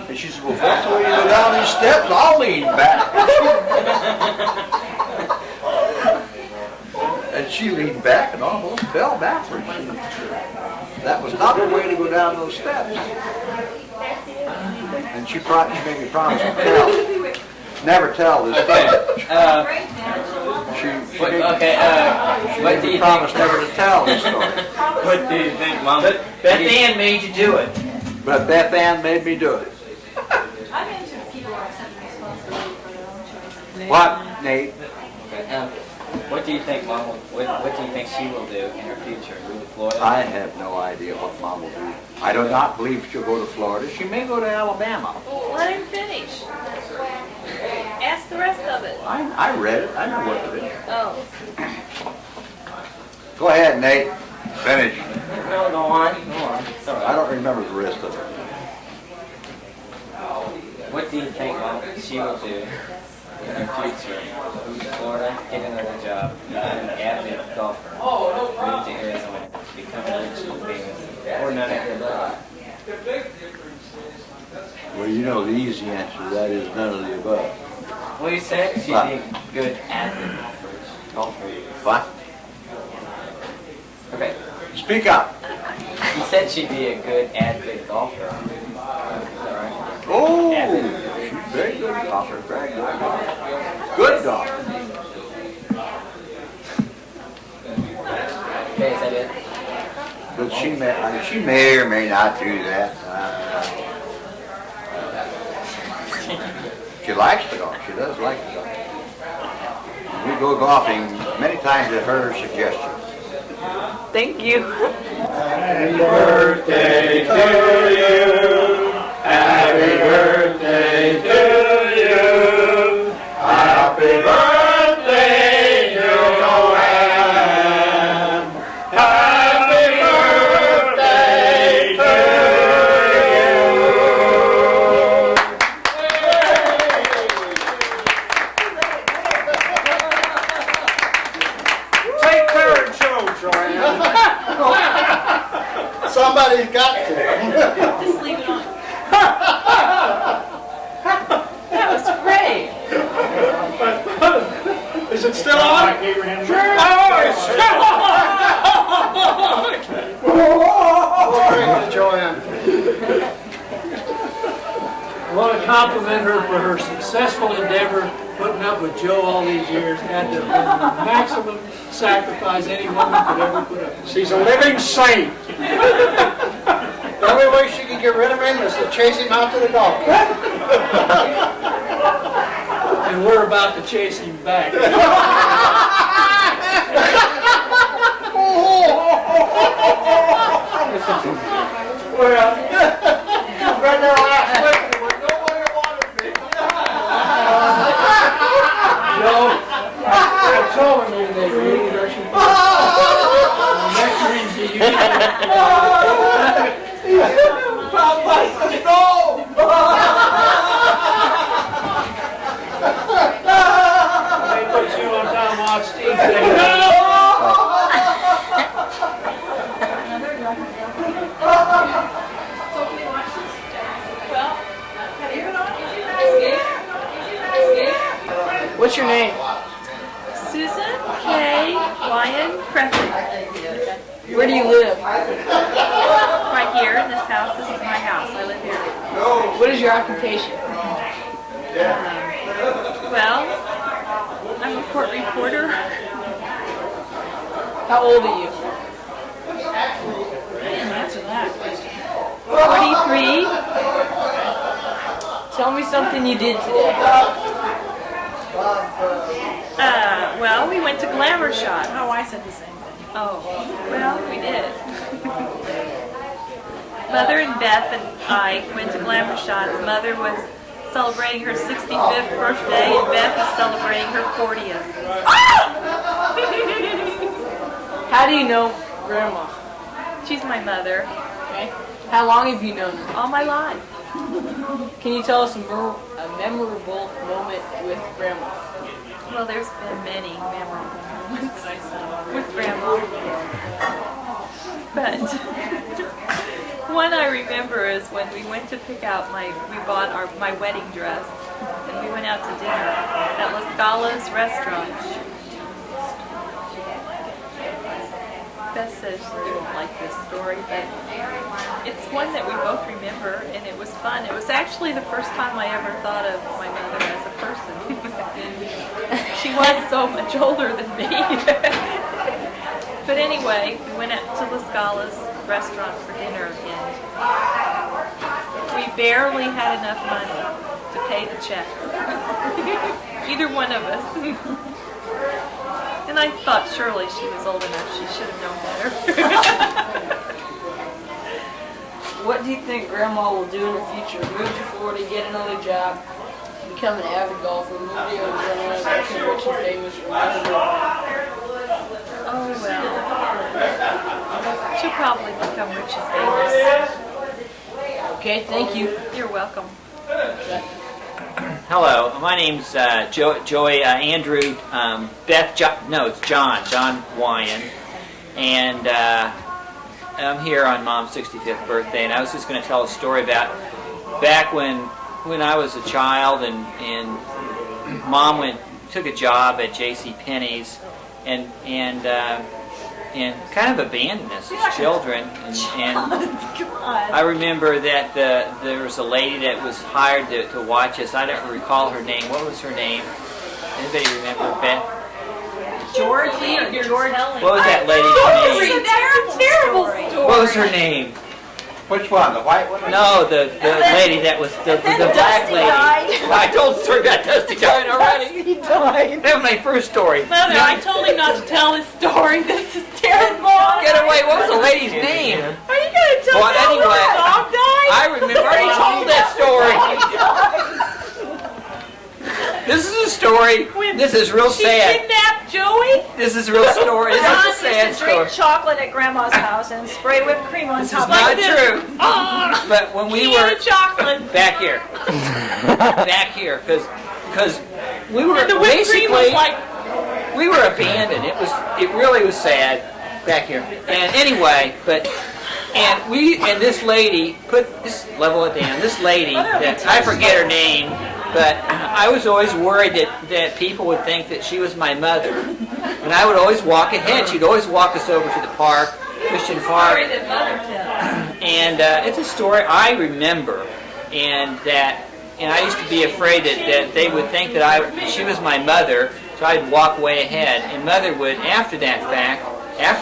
And she said, "Well, if that's the way you go down these steps, I'll lean back." And she leaned back and almost fell backwards. That was not the way to go down those steps. And she made me promise to never tell this story. She made me promise never to tell this story. What do you think, Mom? Beth Ann made you do it. But Beth Ann made me do it. I'm into people accepting responsibility for their own choices. What, Nate? Okay. What do you think, Mom? What do you think she will do in her future? Move to Florida? I have no idea what Mom will do. I do not believe she'll go to Florida. She may go to Alabama. Well, let him finish. Ask the rest of it. I read it. I know what it is. Oh. Go ahead, Nate. Finish. No, go on. Go on. It's all I right. don't remember the rest of it. What do you think, Mom, she will do in her future? Move to Florida, get another job, become an avid golfer, move to Arizona, become rich and famous, or none of the above? Well, you know the easy answer to that is none of the above. Well, you said she'd be a good avid golfer. What? Okay. Speak up. You said she'd be a good avid golfer. Is that right? Oh, Avid. she's very good golfer. Very good golfer. Good golfer. Okay, is that it? But she may or may not do that. She likes to golf. She does like to golf. We go golfing many times at her suggestion. Thank you. Happy birthday to you. Happy birthday to you. Happy birthday, Joanne. Happy birthday to you. Take turns, show, Joanne. Somebody's got to. Just leave it on. That was great. Is it still on? Sure. Oh, it's still Oh, thank you, Joanne. I want to compliment her for her successful endeavor putting up with Joe all these years. Had to have been the maximum sacrifice any woman could ever put up with. She's a living saint. The only way she can get rid of him is to chase him out to the golf course. And we're about to chase him back. Well, you've been there last week when nobody wanted me. Joe, I told him that really hurt you. Next Wednesday, you They put you on Tom Watts' team. What's your name? Susan K. Wyand Crescent. Where do you live? Right here in this house. This is my house. I live here. What is your occupation? Well, I'm a court reporter. How old are you? I didn't answer that. 43. Tell me something you did today. Well, we went to Glamour Shots. Oh, I said the same thing. Oh, well, we did. Mother and Beth and I went to Glamour Shots. Mother was celebrating her 65th birthday, and Beth is celebrating her 40th. How do you know Grandma? She's my mother. Okay. How long have you known her? All my life. Can you tell us a memorable moment with Grandma? Well, there's been many memorable moments with Grandma. But one I remember is when we went to pick out my wedding dress, and we went out to dinner at La Scala's restaurant. Beth says you won't like this story, but it's one that we both remember, and it was fun. It was actually the first time I ever thought of my mother as a person. She was so much older than me. But anyway, we went out to La Scala's restaurant for dinner, and we barely had enough money to pay the check. Either one of us. And I thought surely she was old enough, she should have known better. What do you think Grandma will do in the future? Move to Florida, get another job, become an avid golfer, move to Arizona, become rich and famous, or Oh well. She'll probably become rich and famous. Okay, thank you. You're welcome. Hello, my name's Joey Andrew it's Joan Wyand, and I'm here on Mom's 65th birthday, and I was just going to tell a story about back when I was a child, and Mom took a job at J.C. Penney's, and kind of abandoned us as children. And I remember that there was a lady that was hired to watch us. I don't recall her name. What was her name? Anybody remember? Beth? George What was that lady's name? It's a terrible story. What was her name? Which one, the white one? No, the lady that was the black lady. I told the story about Dusty dying already. He died. That was my first story. Mother, I told him not to tell this story. This is terrible. Get away! What was the lady's name? Are you going to tell Well, someone anyway, the dog died? I remember. I already told that story. This is a story. This is real She sad. kidnapped Joey? This is a real story. This John is a sad used to drink story. chocolate at Grandma's house and spray whipped cream on This is top not of it. true. But when we were chocolate. back here, because we were And the whipped cream was basically like, we were abandoned. It really was sad back here. And anyway, and this lady level it down. This lady, I forget her name, but I was always worried that people would think that she was my mother. And I would always walk ahead. She'd always walk us over to the park, Christian Park. And it's a story I remember, and I used to be afraid that they would think that she was my mother, so I'd walk way ahead. And Mother would, after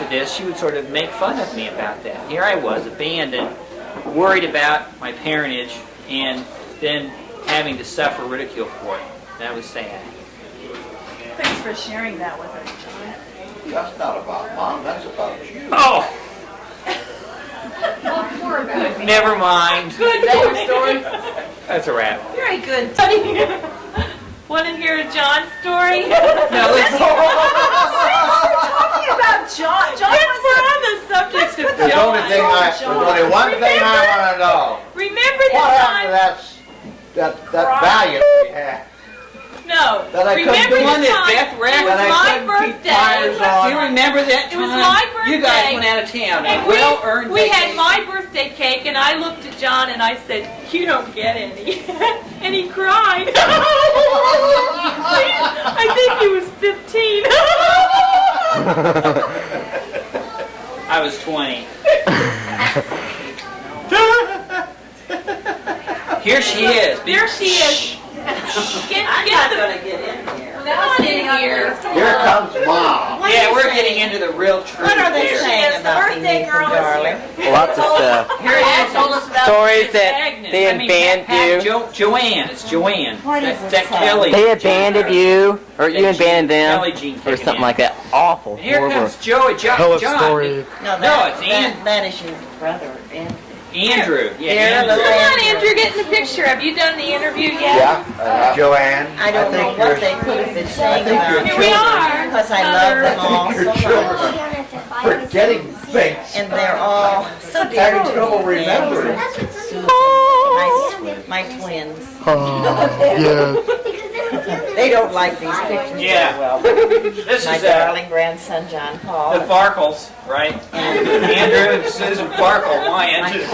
this, she would sort of make fun of me about that. Here I was, abandoned, worried about my parentage, and then having to suffer ridicule for it. That was sad. thanks for sharing that with us, John. That's not about Mom, that's about you. Oh! Never mind. Good. Is that your story? That's a wrap. Very good. Want to hear John's story? No, we're talking about John. We're on the subject of There's John. only one thing I want to know. Remember the What time? happened to that valiant we had? No. That I couldn't Remember do the one that time? Beth wrecked? It was That I my couldn't keep birthday. tires on. Do you remember that It was time? my birthday. You guys went out of town. And Well-earned we had vacation. my birthday cake, and I looked at John and I said, "You don't get any," and he cried. I think he was 15. I was 20. Here she is. There she is. Get the. get in here. Not in here. Here comes Mom. Yeah, we're getting into the real truth. What are they here. saying about me, Nathan, darling? Lots of stuff. Here it is. Stories that they abandoned you. Joanne. It's Joanne. What is That it Kelly. They abandoned you, or you abandoned them, Kelly Jean or taken something in. like that. Awful, Here horrible. comes Joey. Tell a John. story. No, No, it's Ian. that is your brother, and Andrew. Here, Yeah, little Andrew. Come on, Andrew, get in the picture. Have you done the interview yet? Yeah, Joanne. I don't know think what you're- they could have been saying think about your Here we are. because I love them all Your so children much. are forgetting things. And they're all so dear Having to trouble me. remembering. My twins. Yes. They don't like these pictures Yeah. very well. This My is darling grandson, John Paul. the Farkles, right? Andrew and Susan Farkle, My Wyand.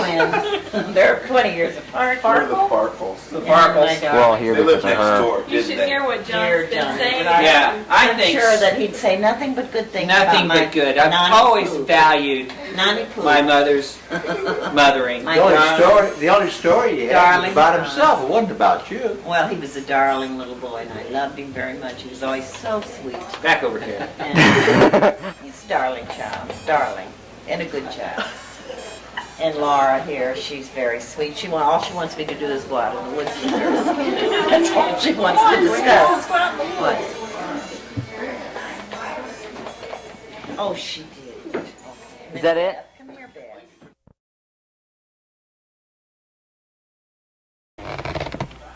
twins. They're 20 years apart. We're the Farkles. The And my Farkles. We're all here They live because of next her. door, You didn't should they? hear what Dear John's been John. saying. Yeah, I I'm think sure that he'd say nothing but good things nothing about my but good. I've Nani always Poo. valued Nani Poo. my mother's mothering. My The only story he had was Darling. about himself. It wasn't about you. Well, he was a darling little boy, and I loved him very much. He was always so sweet. Back over here. And he's a darling child, darling, and a good child. And Laura here, she's very sweet. All she wants me to do is go out in the woods with her. That's all she wants to discuss. What? Oh, she did. Okay. Is that it? Come here, Beth.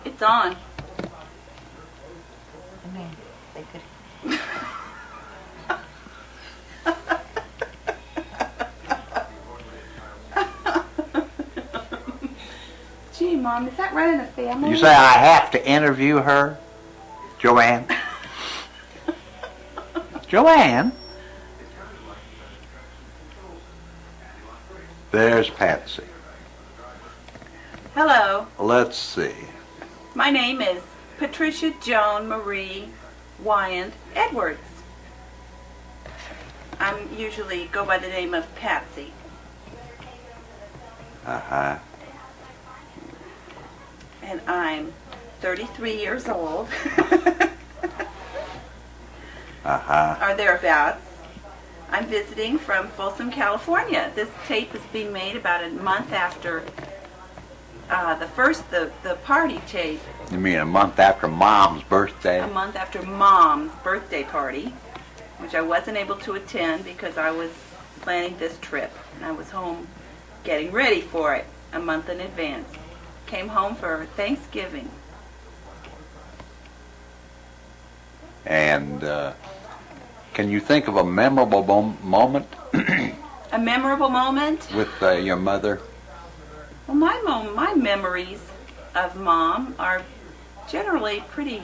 It's on. Come here. They could. Gee, Mom, is that right in the family? You say I have to interview her, Joanne? Joanne? There's Patsy. Hello, Let's see. my name is Patricia Joan Marie Wyand Edwards. I'm usually go by the name of Patsy. Uh-huh. And I'm 33 years old, Uh-huh. or thereabouts. I'm visiting from Folsom, California. This tape is being made about a month after the party tape, You mean a month after Mom's birthday? a month after Mom's birthday party, which I wasn't able to attend because I was planning this trip. And I was home getting ready for it a month in advance. Came home for Thanksgiving. And can you think of a memorable moment A memorable moment? with your mother? Well, my memories of Mom are generally pretty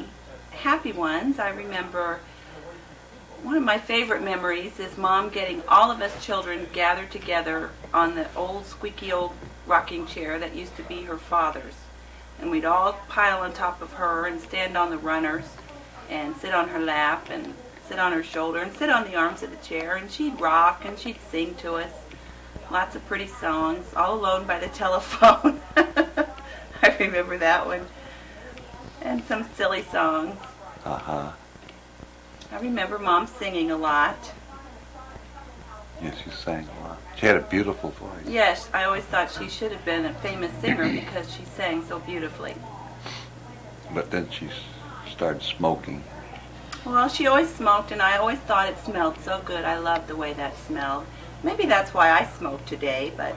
happy ones. I remember one of my favorite memories is Mom getting all of us children gathered together on the old squeaky old rocking chair that used to be her father's. And we'd all pile on top of her and stand on the runners and sit on her lap and sit on her shoulder and sit on the arms of the chair, and she'd rock and she'd sing to us. Lots of pretty songs, all alone by the telephone. I remember that one. And some silly songs. Uh-huh. I remember Mom singing a lot. Yes, she sang a lot. She had a beautiful voice. Yes, I always thought she should have been a famous singer because she sang so beautifully. But then she started smoking. Well, she always smoked, and I always thought it smelled so good. I loved the way that smelled. Maybe that's why I smoke today, but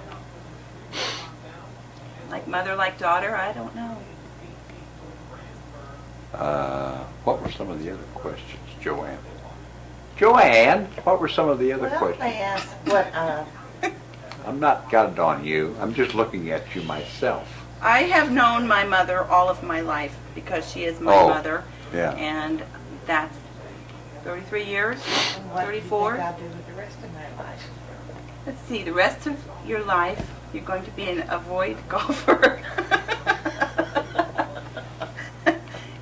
like mother, like daughter, I don't know. What were some of the other questions, Joanne? Joanne, what were some of the other Well, questions? they asked what, I'm not got it on you. I'm just looking at you myself. I have known my mother all of my life because she is my mother. Yeah. And that's 33 years, what 34. do you think I'll do with the rest of my life? Let's see, the rest of your life, you're going to be an avoid golfer.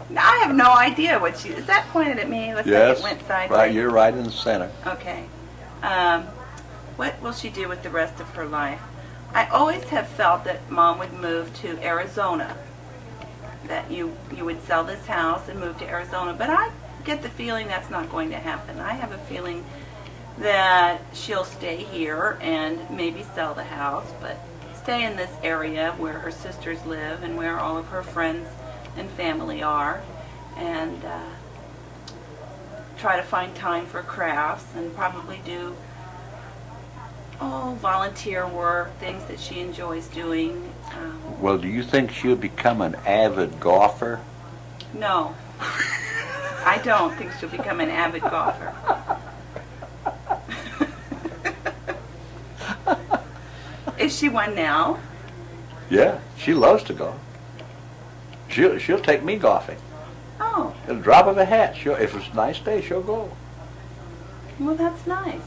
Now, I have no idea what she, is that pointed at me? Looks Yes, like it went sideways. right, you're right in the center. Okay. What will she do with the rest of her life? I always have felt that Mom would move to Arizona, that you would sell this house and move to Arizona, but I get the feeling that's not going to happen. I have a feeling that she'll stay here and maybe sell the house, but stay in this area where her sisters live and where all of her friends and family are, and try to find time for crafts and probably do volunteer work, things that she enjoys doing. Well, do you think she'll become an avid golfer? No, I don't think she'll become an avid golfer. Is she one now? Yeah, she loves to golf. She'll take me golfing. Oh, At the drop of a hat. If it's a nice day, she'll go. well, that's nice.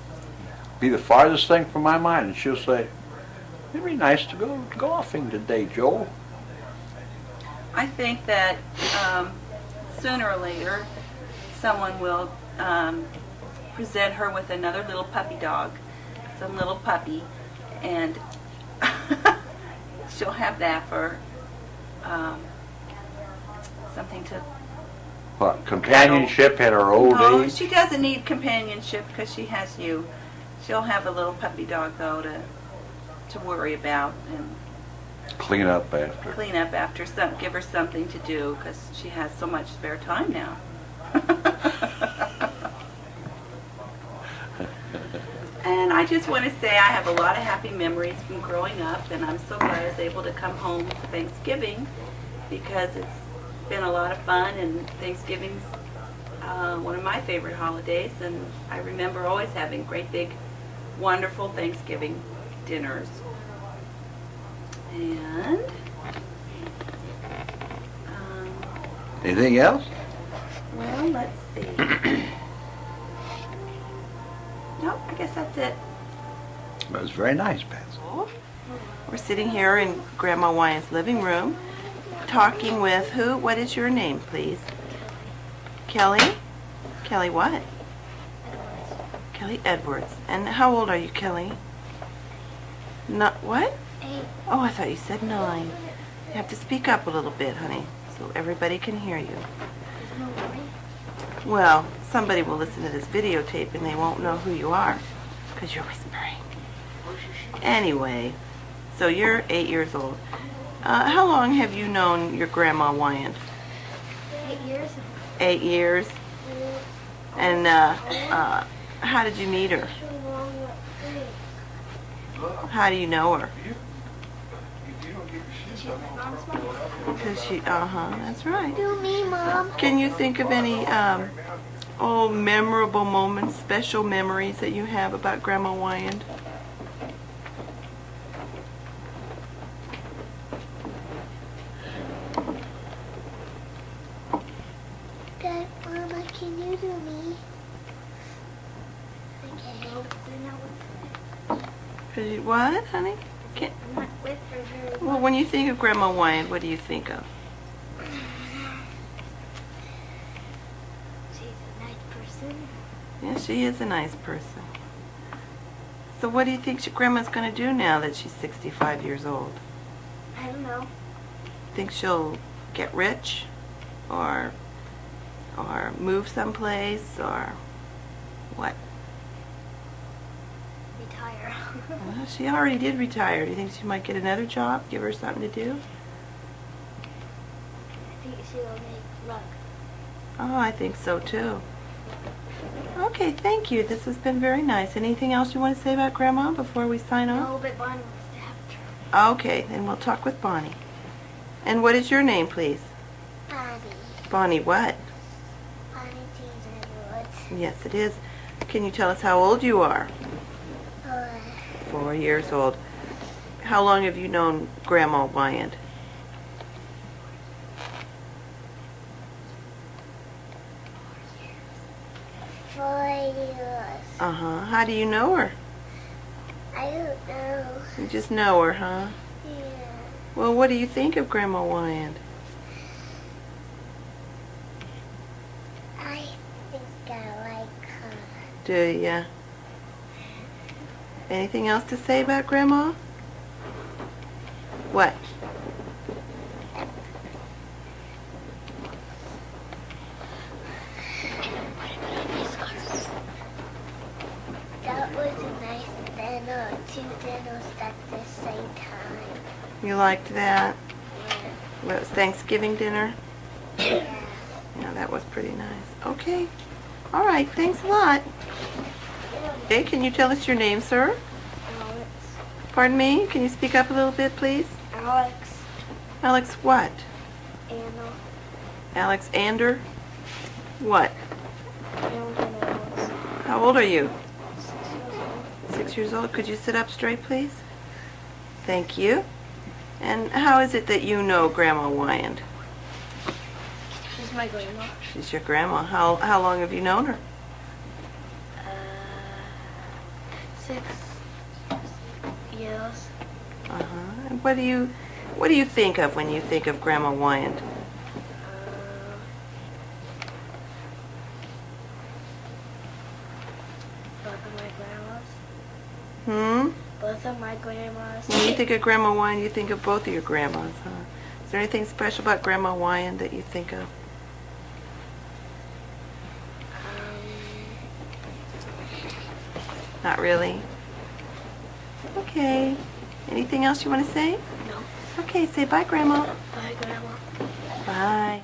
Be the farthest thing from my mind, and she'll say, "It'd be nice to go golfing today, Joel." I think that sooner or later, someone will present her with another little puppy dog, some little puppy, and she'll have that for something to... What, companionship at her old No, age? she doesn't need companionship because she has you. She'll have a little puppy dog, though, to worry about and Clean up after. clean up after, give her something to do because she has so much spare time now. And I just want to say I have a lot of happy memories from growing up, and I'm so glad I was able to come home for Thanksgiving because it's been a lot of fun, and Thanksgiving's one of my favorite holidays, and I remember always having great big wonderful Thanksgiving dinners. And Anything else? well, let's see. Nope, I guess that's it. That was very nice, Patsy. We're sitting here in Grandma Wyand's living room talking with who? What is your name, please? Kelly? Kelly what? Kelly Edwards. And how old are you, Kelly? Not what? 8. Oh, I thought you said 9. You have to speak up a little bit, honey, so everybody can hear you. No worry. Well, somebody will listen to this videotape and they won't know who you are. Because you're whispering. Anyway, so you're 8 years old. How long have you known your Grandma Wyand? 8 years. 8 years? And how did you meet her? How do you know her? Because she, that's right. Do me, Mom. Can you think of any memorable moments, special memories that you have about Grandma Wyand? Dad, Mama, can you do me? Okay. What, honey? Can't. I'm not with her very Well, when you think of Grandma Wyand, what do you think of? She's a nice person. Yeah, she is a nice person. So what do you think your grandma's going to do now that she's 65 years old? I don't know. Think she'll get rich? Or move someplace? Or what? Retire. Well, she already did retire. Do you think she might get another job? Give her something to do? I think she will make luck. Oh, I think so too. Okay, thank you. This has been very nice. Anything else you want to say about Grandma before we sign off? No, but Bonnie wants to have her. Okay, then we'll talk with Bonnie. And what is your name, please? Bonnie. Bonnie what? Bonnie Jean Edwards. Yes, it is. Can you tell us how old you are? 4 years old. How long have you known Grandma Wyand? 4 years. How do you know her? I don't know. You just know her, huh? Yeah. Well, what do you think of Grandma Wyand? I think I like her. Do ya? Anything else to say about Grandma? What? That was a nice dinner. 2 dinners at the same time. You liked that? Yeah. Well, it was Thanksgiving dinner? Yeah. Yeah, that was pretty nice. Okay. All right, thanks a lot. Okay, can you tell us your name, sir? Alex. Pardon me? Can you speak up a little bit, please? Alex. Alex what? Anna. Alex Ander? What? Alex. How old are you? 6 years old. 6 years old. Could you sit up straight, please? Thank you. And how is it that you know Grandma Wyand? She's my grandma. She's your grandma. How long have you known her? 6 years. And what do you think of when you think of Grandma Wyand? Both of my grandmas. Both of my grandmas. When you think of Grandma Wyand, you think of both of your grandmas, huh? Is there anything special about Grandma Wyand that you think of? Not really? Okay. Anything else you want to say? No. Okay, say bye, Grandma. Bye, Grandma. Bye.